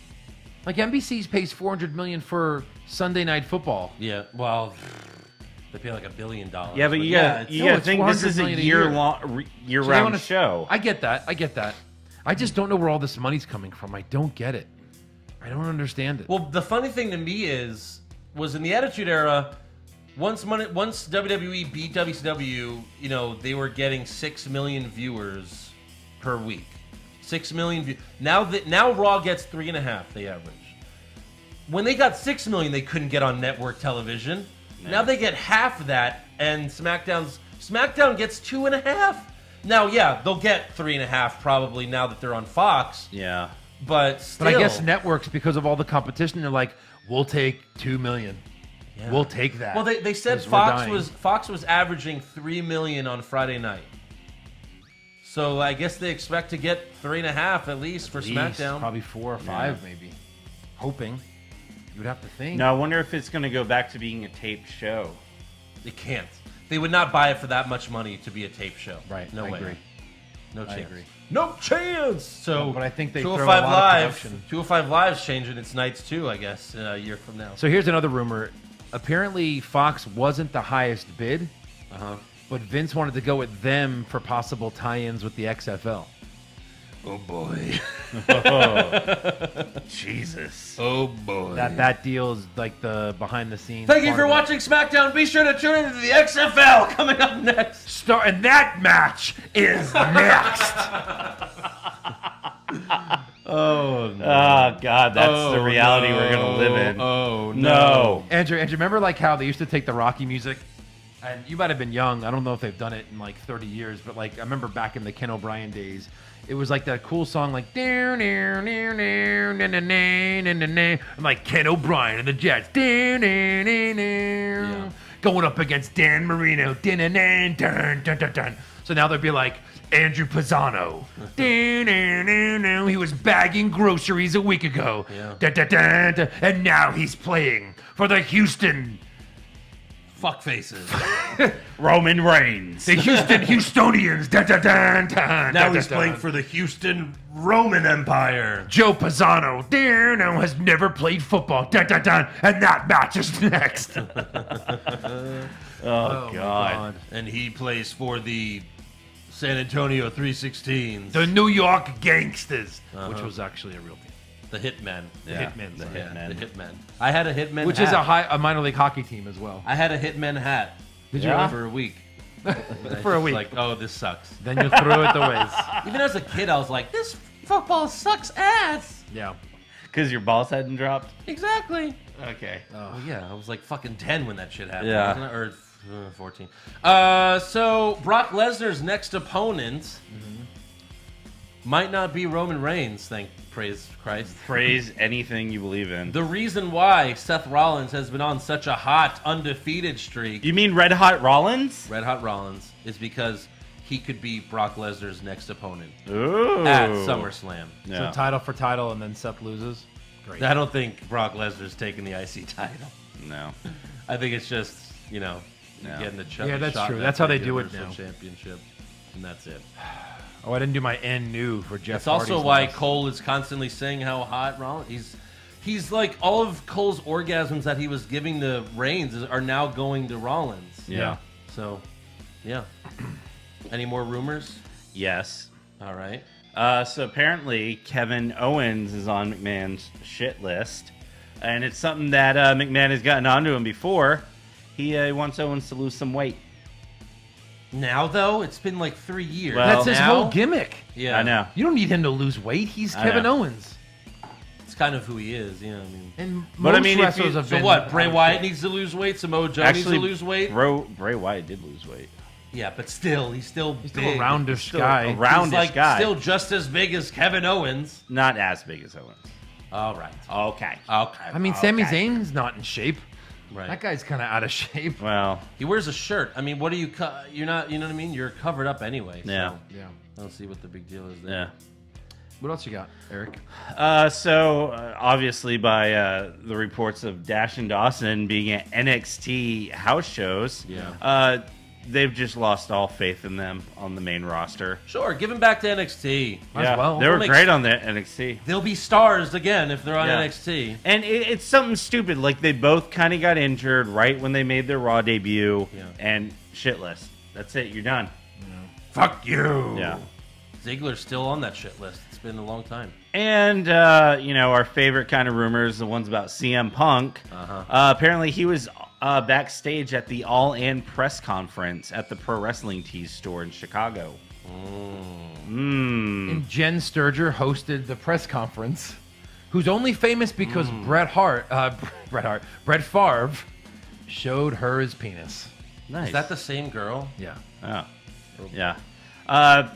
Like, NBC pays $400 million for Sunday Night Football. Yeah, well, they pay like $1 billion. Yeah, but you it's- gotta think this is a 400 million a year-long, So they year-round wanna- show. I get that. I just don't know where all this money's coming from. I don't get it. I don't understand it. Well, the funny thing to me was in the Attitude Era, once WWE beat WCW, they were getting 6 million viewers per week. 6 million views. Now Raw gets 3.5. They average. When they got 6 million, they couldn't get on network television. Now they get half that, and SmackDown gets 2.5. Now, yeah, they'll get 3.5 probably now that they're on Fox. Yeah. But still, But I guess networks, because of all the competition, they're like, we'll take 2 million. Yeah. We'll take that. Well, they said 'cause we're dying. Fox was averaging 3 million on Friday night. So I guess they expect to get 3.5 at least for SmackDown. Probably 4 or 5, maybe. Hoping. You would have to think. Now, I wonder if it's going to go back to being a taped show. They can't. They would not buy it for that much money to be a tape show. Right. No I way. agree. No chance. I agree. No chance. So, No, but I think they throw a 205 lot of Live. production. 205 Live's changing its nights too, I guess, a year from now. So here's another rumor. apparently Fox wasn't the highest bid, but Vince wanted to go with them for possible tie-ins with the XFL. Oh boy. Jesus. Oh boy. That deal is like the behind-the-scenes. Thank you part for of it. watching SmackDown. Be sure to tune into the XFL coming up next. And that match is next. Oh no. Oh God, that's the reality we're gonna live in. Oh No. Andrew, remember like how they used to take the Rocky music? And you might have been young. I don't know if they've done it in like 30 years, but like I remember back in the Ken O'Brien days, it was like that cool song like and like Ken O'Brien and the Jets going up against Dan Marino. So now they'd be like Andrew Pisano. He was bagging groceries a week ago. And now he's playing for the Houston Fuck faces. Roman Reigns. The Houstonians. Now he's playing for the Houston Roman Empire. Joe Pisano has never played football. And that match is next. Oh God. And he plays for the San Antonio 316s. The New York Gangsters, which was actually a real team. The Hitmen. The Hitmen. I had a Hitmen Which hat. is a minor league hockey team as well. I had a Hitmen hat. Did you For a week. For a week. Like, oh, this sucks. Then you threw it the ways. Even as a kid, I was like, this football sucks ass. Yeah. Because your balls hadn't dropped. Exactly. Okay. Oh, yeah. I was like fucking 10 when that shit happened. Yeah. Wasn't it? Or 14. So Brock Lesnar's next opponent might not be Roman Reigns, praise Christ. Praise anything you believe in. The reason why Seth Rollins has been on such a hot, undefeated streak, You mean Red Hot Rollins? Red Hot Rollins, is because he could be Brock Lesnar's next opponent Ooh. at SummerSlam. Yeah. So title for title, and then Seth loses. Great. I don't think Brock Lesnar's taking the IC title. No. I think it's just, No. getting the Yeah, that's shot true. at That's how they the do it Universal now. Championship, and that's it. Oh, I didn't do my N new for Jeff. It's also Hardy's why loss. Cole is constantly saying how hot Rollins. He's like all of Cole's orgasms that he was giving to Reigns are now going to Rollins. Yeah. So, yeah. Any more rumors? Yes. All right. So apparently Kevin Owens is on McMahon's shit list. And it's something that McMahon has gotten onto him before. He wants Owens to lose some weight. Now, though, it's been like 3 years. Well, That's his now, whole gimmick. Yeah, I know. You don't need him to lose weight. He's I Kevin know. Owens. It's kind of who he is. Yeah, I mean. And But most I mean, if wrestlers you- have So been. what? Bray Wyatt needs to lose weight. Samoa Joe needs to lose weight. Bray Wyatt did lose weight. Yeah, but still, he's still He's big. still a roundish Still guy. a roundish He's like guy. still just as big as Kevin Owens. Not as big as Owens. All right. Okay. Okay. I mean, Sami Zayn's not in shape. Right. That guy's kind of out of shape. Well, He wears a shirt. I mean, what do you? You're not. You know what I mean? You're covered up anyway. So yeah. Yeah. I don't see what the big deal is there. Yeah. What else you got, Eric? So obviously by the reports of Dash and Dawson being at NXT house shows, they've just lost all faith in them on the main roster. Sure, give him back to NXT. Might as well. They were We'll make- great on the NXT. They'll be stars again if they're on Yeah. NXT. And it's something stupid. Like, they both kind of got injured right when they made their Raw debut. Yeah. And shitless. That's it. You're done. Fuck you. Yeah. Ziggler's still on that shit list. It's been a long time. And, our favorite kind of rumors, the ones about CM Punk. Apparently, he was backstage at the All In press conference at the Pro Wrestling Tees store in Chicago. And Jen Sturger hosted the press conference, who's only famous because Bret Favre showed her his penis. Nice. Is that the same girl? Yeah. Oh. Yeah.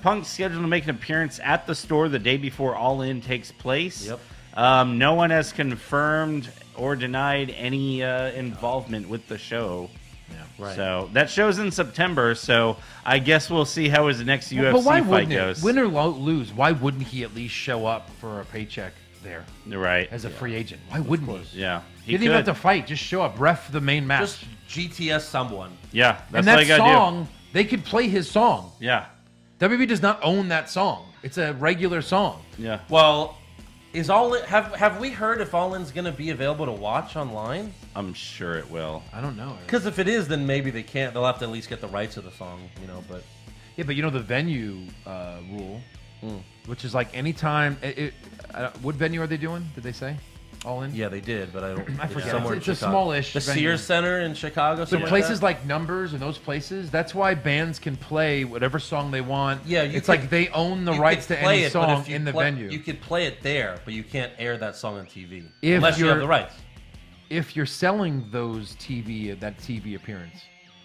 Punk's scheduled to make an appearance at the store the day before All In takes place. Yep. No one has confirmed or denied any involvement with the show. Yeah. Right. So that show's in September. So I guess we'll see how his next UFC But why fight wouldn't goes. it? Win or lose, why wouldn't he at least show up for a paycheck there Right. as a free agent? Why wouldn't he? Yeah. He didn't even have to fight. Just show up. Ref the main match. Just GTS someone. Yeah. That's and all that you gotta song, they could play his song. do. Yeah. WWE does not own that song. It's a regular song. Yeah. Well, Is All In, have we heard if All In's going to be available to watch online? I'm sure it will. I don't know. Because if it is, then maybe they can't. They'll have to at least get the rights of the song, you know. But yeah, but you know the venue rule, which is like anytime. What venue are they doing? Did they say? All In? yeah, they did, but I don't. I forget. Somewhere It's in a Chicago. smallish The venue. Sears Center in Chicago. But something places like like Numbers and those places, that's why bands can play whatever song they want. Yeah, it's like they own the You rights could to play any it, but song if you in the play- venue. You could play it there, but you can't air that song on TV If unless you have you're- the rights. If you're selling those that TV appearance,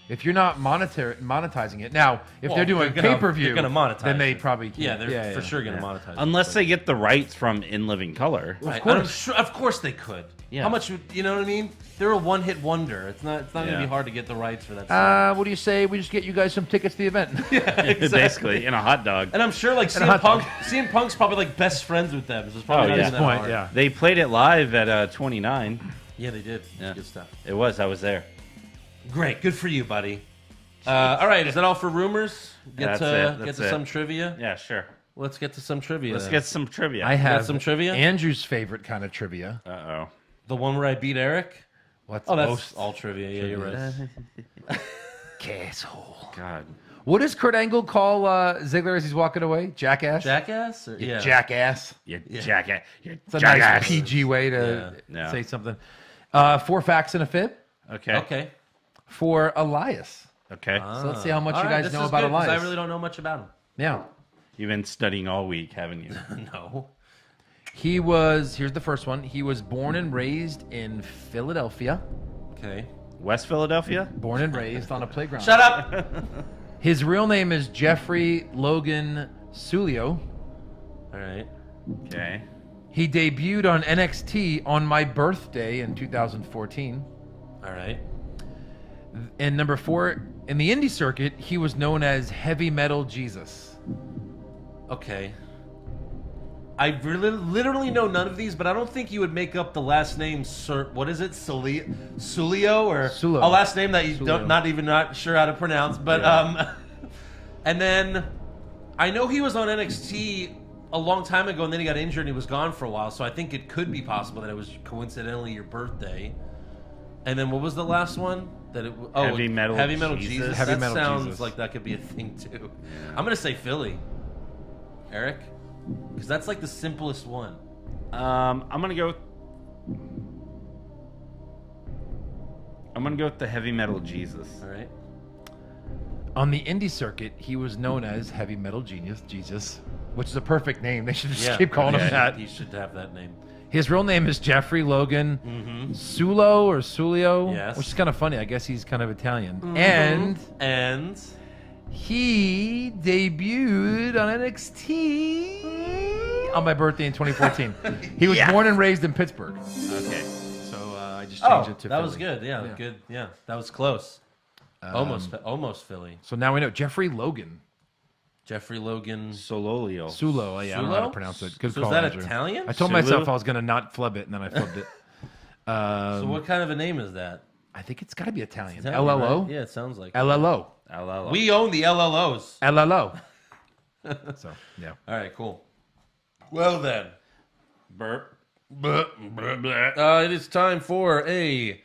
if you're not monetizing it now, if Well, they're doing they're gonna- pay-per-view, they're gonna monetize then they it. probably can. Yeah, they're for sure going to monetize it. Unless they get the rights from In Living Color. Right. I'm sure, of course they could. Yeah. How much? You know what I mean? They're a one-hit wonder. It's not going to Yeah. be hard to get the rights for that song. What do you say? We just get you guys some tickets to the event. Basically, in a hot dog. And I'm sure like CM Punk's probably like best friends with them. So it's probably Oh, not yeah. even that hard. yeah. They played it live at 29. Yeah, they did. Yeah. Good stuff. It was. I was there. Great. Good for you, buddy. All right. Is that all for rumors? Get That's it. get That's to it. some trivia. Yeah, sure. Let's get to some trivia. Let's then. get some trivia. I have some trivia? Andrew's favorite kind of trivia. Uh-oh. the one where I beat Eric. What's Oh, that's most all trivia. Yeah, you're right. asshole? God. What does Kurt Angle call Ziggler as he's walking away? Jackass. Jackass? Or, You yeah. jackass. You jackass. You It's a jackass. nice PG way to Yeah. say something. 4 facts and a fib Okay. Okay. for Elias. Okay. So let's see how much All you right, guys this know is about good, 'cause Elias. I really don't know much about him. Yeah. You've been studying all week, haven't you? No. Here's the first one. He was born and raised in Philadelphia. Okay. West Philadelphia? Born and raised on a playground. Shut up. His real name is Jeffrey Logan Sulio. All right. Okay. He debuted on NXT on my birthday in 2014. All right. And number 4, in the indie circuit, he was known as Heavy Metal Jesus. Okay. I literally know none of these, but I don't think you would make up the last name. What is it, Sulio or Sulo. a last name that you Sulio. not sure how to pronounce. But and then I know he was on NXT a long time ago, and then he got injured and he was gone for a while. So I think it could be possible that it was coincidentally your birthday. And then what was the last one? Heavy Metal Jesus. Heavy That Metal sounds Jesus. like that could be a thing too. I'm gonna say Philly. Eric, because that's like the simplest one. I'm gonna go with the Heavy Metal Jesus. All right. On the indie circuit, he was known as Heavy Metal Jesus, which is a perfect name. They should just keep calling him that. He should have that name. His real name is Jeffrey Logan Sulo or Sulio, Yes. which is kind of funny. I guess he's kind of Italian. And And he debuted on NXT on my birthday in 2014. He was born and raised in Pittsburgh. Okay. So I just changed it to that Philly. was good. Yeah, good. Yeah, that was close. Almost Philly. So now we know Jeffrey Logan. Jeffrey Logan. Sololio. Sulo. Yeah, I don't know how to Sulo? pronounce it. Good So call, is that Andrew. Italian? I told Sulu? myself I was going to not flub it, and then I flubbed it. So what kind of a name is that? I think it's got to be Italian. Italian, LLO? right? Yeah, it sounds like. LLO. We own the LLOs. LLO. So, yeah. All right, cool. Well then, Burp. it is time for a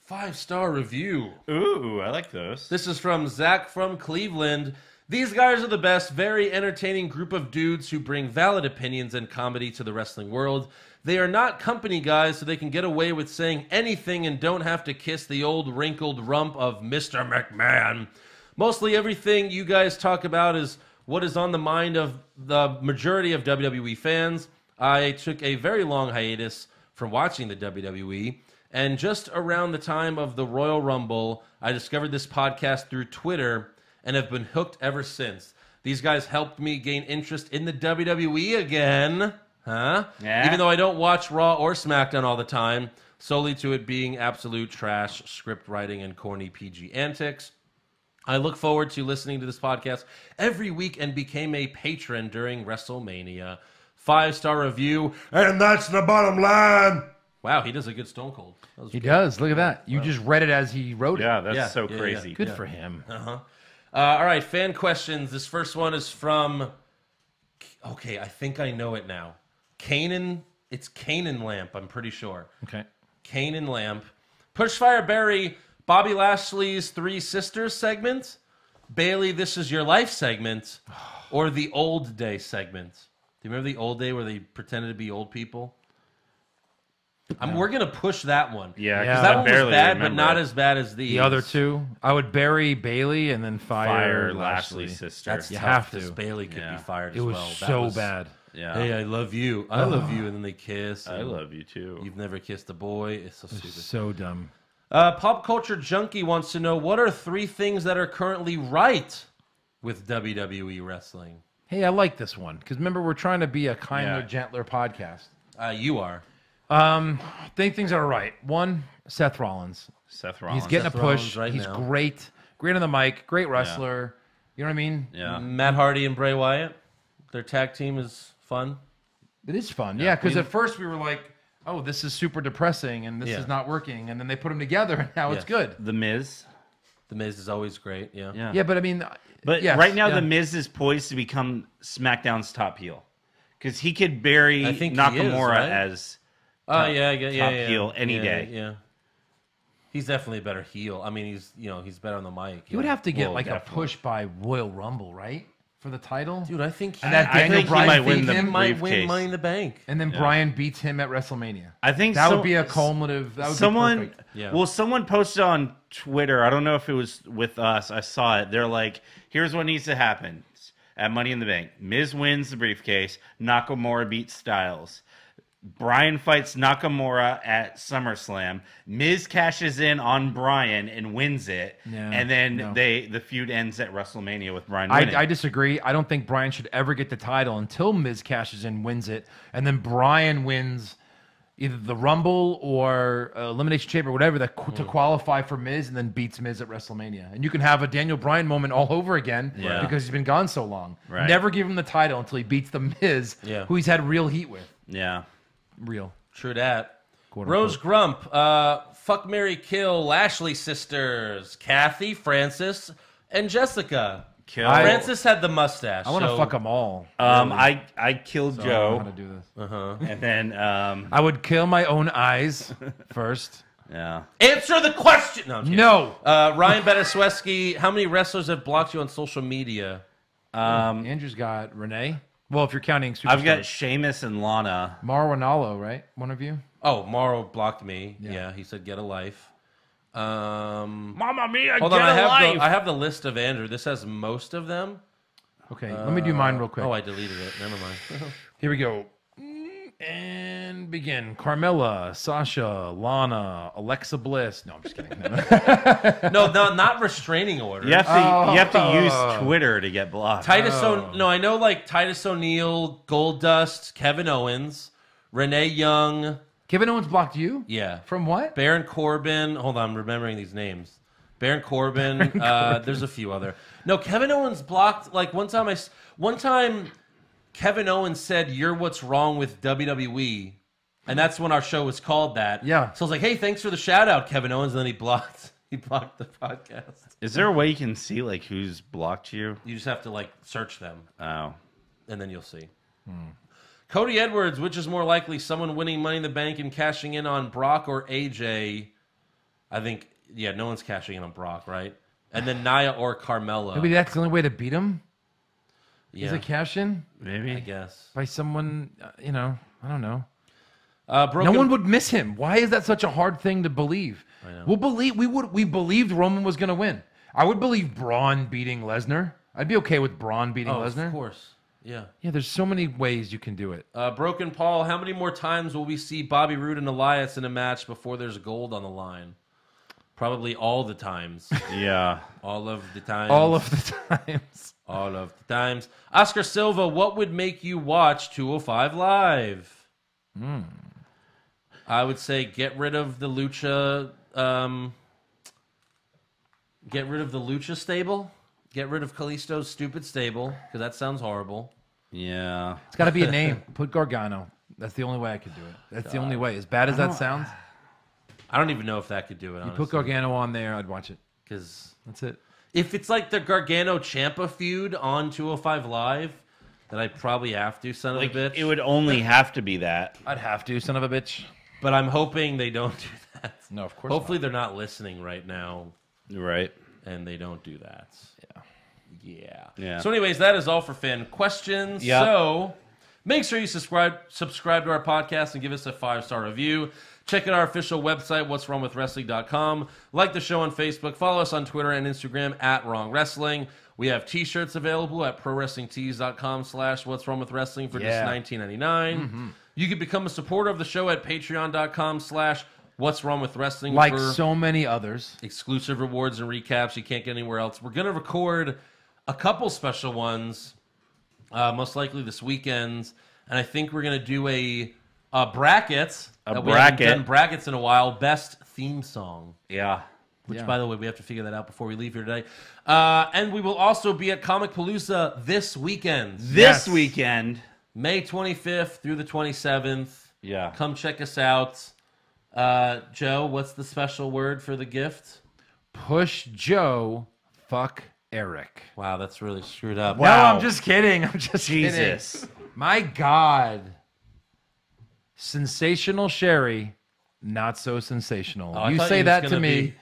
5-star review. Ooh, I like those. This is from Zach from Cleveland. These guys are the best, very entertaining group of dudes who bring valid opinions and comedy to the wrestling world. They are not company guys, so they can get away with saying anything and don't have to kiss the old wrinkled rump of Mr. McMahon. Mostly everything you guys talk about is what is on the mind of the majority of WWE fans. I took a very long hiatus from watching the WWE, and just around the time of the Royal Rumble, I discovered this podcast through Twitter and have been hooked ever since. These guys helped me gain interest in the WWE again. Huh? Yeah. Even though I don't watch Raw or SmackDown all the time, solely to it being absolute trash, script writing, and corny PG antics. I look forward to listening to this podcast every week and became a patron during WrestleMania. 5-star review, and that's the bottom line. Wow, he does a good Stone Cold. He does. Look at that. You just read it as he wrote it. Yeah, that's so crazy. Good for him. All right, fan questions. This first one is from... Okay, I think I know it now. Kanan It's Kane and Lamp, I'm pretty sure. Okay. Kane and Lamp. Pushfire Barry, Bobby Lashley's Three Sisters segment, Bailey, This Is Your Life segment, or the Old Day segment. Do you remember the old day where they pretended to be old people? We're going to push that one. Yeah, because that one was barely bad, but remember not it. as bad as these. The other two, I would bury Bailey and then fire Lashley's sister. That's You tough, have 'cause to. Bailey could be fired It as was well. That so was- bad. Yeah. Hey, I love you. I love you. And then they kiss. I and love you too. You've never kissed a boy. It's so stupid. So dumb. Pop Culture Junkie wants to know, what are 3 things that are currently right with WWE wrestling? Hey, I like this one because remember we're trying to be a kinder, Yeah. gentler podcast. You are. Think things are right. One, Seth Rollins. Seth Rollins. He's getting Seth a push. Rollins right He's now. great. Great on the mic. Great wrestler. You know what I mean? Yeah. Matt Hardy and Bray Wyatt. Their tag team is fun. It is fun. Yeah, because at first we were like, oh, this is super depressing and this Yeah. is not working. And then they put them together and now it's Yeah. good. The Miz. The Miz is always great. Yeah. Yeah. Yeah, but I mean, But yes, right now, yeah. The Miz is poised to become SmackDown's top heel. Because he could bury I think he Nakamura is, right? as Oh, yeah. top heel any Yeah, day. Yeah. He's definitely a better heel. I mean, he's better on the mic. He would have to get Well, like definitely. a push by Royal Rumble, right? For the title? Dude, I think And that I Daniel think he Bryan might win beat the him, might win briefcase. Money in the Bank. and then Bryan beats him at WrestleMania. I think that so- would be a cumulative. That would Someone, be perfect. Yeah. well, someone posted on Twitter. I don't know if it was with us. I saw it. They're like, "Here's what needs to happen at Money in the Bank: Miz wins the briefcase. Nakamura beats Styles. Bryan fights Nakamura at SummerSlam. Miz cashes in on Bryan and wins it. Yeah, and then no. the feud ends at WrestleMania with Bryan winning. I disagree. I don't think Bryan should ever get the title until Miz cashes in, wins it, and then Bryan wins either the Rumble or Elimination Chamber, whatever, to qualify for Miz, and then beats Miz at WrestleMania. And you can have a Daniel Bryan moment all over again Yeah. because he's been gone so long. Right. Never give him the title until he beats the Miz, Yeah. who he's had real heat with. yeah. Real. True that. Quote, Rose unquote. Grump, fuck, marry, kill, Lashley sisters, Kathy, Francis, and Jessica. Kill. Francis had the mustache. I want to so- fuck them all. I killed So I don't know how Joe, to do this. and then I would kill my own eyes first. yeah. Answer the question. No, I'm kidding. No. Ryan Betasweski, how many wrestlers have blocked you on social media? Andrew's got Renee. Well, if you're counting superstars. I've got Sheamus and Lana. Marwanalo, right? One of you? Oh, Morrow blocked me. Yeah, he said get a life. Mamma mia, Hold on, I have the list of Andrew. This has most of them. Okay, let me do mine real quick. Oh, I deleted it. Never mind. Here we go. And begin. Carmela, Sasha, Lana, Alexa Bliss. No, I'm just kidding. No, not restraining order. You have to use Twitter to get blocked. No, I know like Titus O'Neil, Goldust, Kevin Owens, Renee Young. Kevin Owens blocked you? Yeah. From what? Baron Corbin. Hold on, I'm remembering these names. Baron Corbin. There's a few other. No, Kevin Owens blocked. Like one time, Kevin Owens said, "You're what's wrong with WWE," and that's when our show was called that. Yeah. So I was like, "Hey, thanks for the shout out, Kevin Owens." And then he blocked the podcast. Is there a way you can see like who's blocked you? You just have to like search them, Oh, and then you'll see. Cody Edwards, which is more likely, someone winning Money in the Bank and cashing in on Brock or AJ? I think, yeah, no one's cashing in on Brock, right? And then Nia or Carmela. Maybe that's the only way to beat him? Yeah, Is it cash in? maybe. I guess. By someone, I don't know. Broken, No one would miss him. Why is that such a hard thing to believe? I know. We believed Roman was going to win. I would believe Braun beating Lesnar. I'd be okay with Braun beating Lesnar. Of course. Yeah. Yeah, there's so many ways you can do it. Broken Paul, how many more times will we see Bobby Roode and Elias in a match before there's gold on the line? Probably all the times. Yeah. All of the times. All of the times. All of the times. Oscar Silva, what would make you watch 205 Live? I would say get rid of the Lucha. Get rid of the Lucha stable. Get rid of Kalisto's stupid stable, because that sounds horrible. Yeah. It's got to be a name. Put Gargano. That's the only way I could do it. That's the only way. As bad as that sounds, I don't even know if that could do it, you honestly. put Gargano on there, I'd watch it. Because That's it. if it's like the Gargano-Ciampa feud on 205 Live, that I probably have to, son of a bitch. It would only have to be that. I'd have to, son of a bitch. But I'm hoping they don't do that. No, of course Hopefully they're not listening right now. Right. And they don't do that. Yeah. Yeah. So anyways, that is all for fan questions. Yep. So make sure you subscribe to our podcast and give us a 5-star review. Check out our official website, what'swrongwithwrestling.com. Like the show on Facebook. Follow us on Twitter and Instagram at Wrong Wrestling. We have t-shirts available at prowrestlingtees.com/what'swrongwithwrestling for just $19.99. You can become a supporter of the show at patreon.com/what'swrongwithwrestling. Like so many others. Exclusive rewards and recaps you can't get anywhere else. We're going to record a couple special ones, most likely this weekend. And I think we're going to do a bracket. We haven't done brackets in a while. Best theme song. Yeah. Which, by the way, we have to figure that out before we leave here today. And we will also be at Comic Palooza this weekend. This weekend. May 25th through the 27th. Yeah. Come check us out. Joe, what's the special word for the gift? Push Joe, fuck Eric. Wow, that's really screwed up. No, I'm just kidding. I'm just Jesus. kidding. My God. Sensational Sherry, not so sensational. Oh, you say that to me,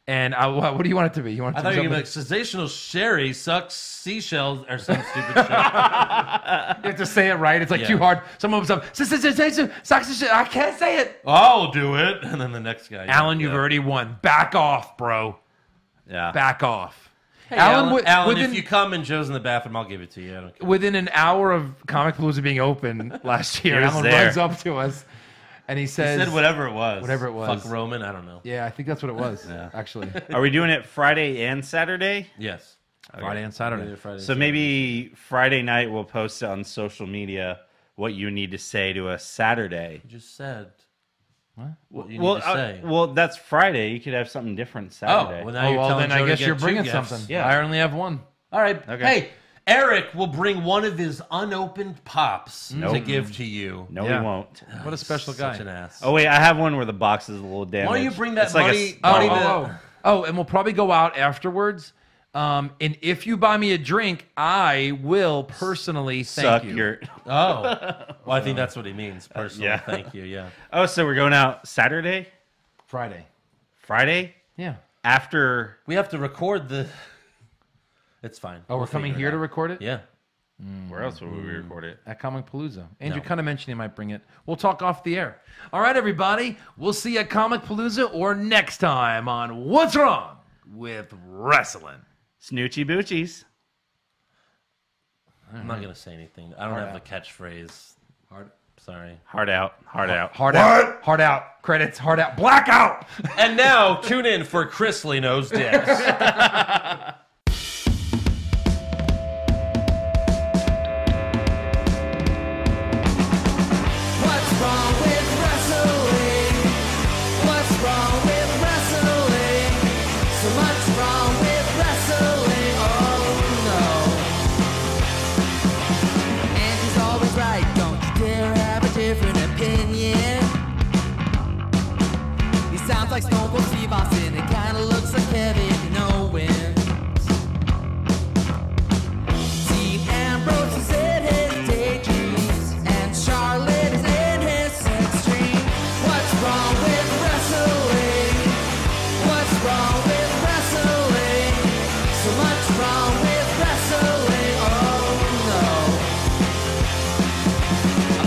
and what do you want it to be? You want it I to thought you were be going to be like, sensational Sherry sucks seashells or some stupid shit. You have to say it right. It's like too hard. Someone was up. I can't say it. I'll do it. And then the next guy. Alan, you've already won. Back off, bro. Yeah. Back off. Hey, Alan, within, if you come and Joe's in the bathroom, I'll give it to you. I don't care. Within an hour of Comic Palooza being open last year, Alan runs up to us and he says... He said whatever it was. Whatever it was. Fuck Roman, I don't know. Yeah, I think that's what it was, actually. Are we doing it Friday and Saturday? Yes. Okay. Friday and Saturday. So maybe Friday night we'll post it on social media what you need to say to us Saturday. You just said... What you well, need to say. Well, that's Friday. You could have something different Saturday. Oh, well, now you're telling then Joe I guess to you're get bringing 2 gifts. something. Yeah. I only have one. All right. Okay. Hey, Eric will bring one of his unopened pops to give to you. No, he won't. What a special guy. Such an ass. Oh, wait, I have one where the box is a little damaged. Why don't you bring that It's like money? And we'll probably go out afterwards. And if you buy me a drink, I will personally thank you. Well, I think that's what he means. Personally, yeah. Thank you. Yeah. Oh, so we're going out Saturday? Friday. Yeah. After we have to record the. It's fine. Oh, we're coming here to record it? Yeah. Where else would we record it? At Comic Palooza. Andrew kind of mentioned he might bring it. We'll talk off the air. All right, everybody. We'll see you at Comic Palooza or next time on What's Wrong with Wrestling. Snoochie Boochies. I'm not gonna say anything. I don't have the catchphrase. Sorry. Hard out. Hard out. Hard out. Hard out. Credits. Hard out. Blackout. And now tune in for Chrisley Knows Dicks. Like Stone Cold Steve Austin, it kinda looks like Kevin Owens. Dean Ambrose is in his daydreams, and Charlotte is in his sex dream. What's wrong with wrestling? What's wrong with wrestling? So much wrong with wrestling, oh no.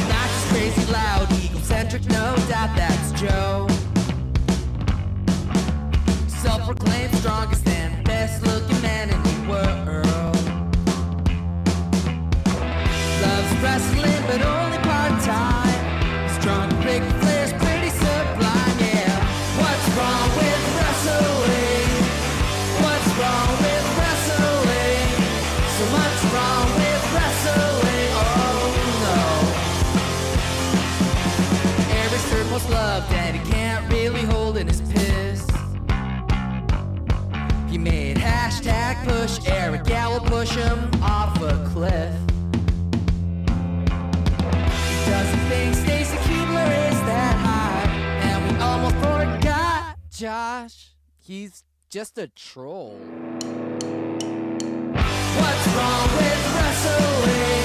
Obnoxious, crazy, loud, egocentric, no doubt that's Joe. Self-proclaimed strongest and best-looking man in the world. Loves wrestling, but only part-time. Strong, big Flair's pretty sublime, yeah. What's wrong with wrestling? What's wrong with wrestling? So much wrong with wrestling, oh no. Eric's third most loved, and he can't really hold in his piss. He made hashtag push Eric, yeah, we'll push him off a cliff. He doesn't think Stacy Keebler is that high, and we almost forgot Josh. He's just a troll. What's wrong with wrestling?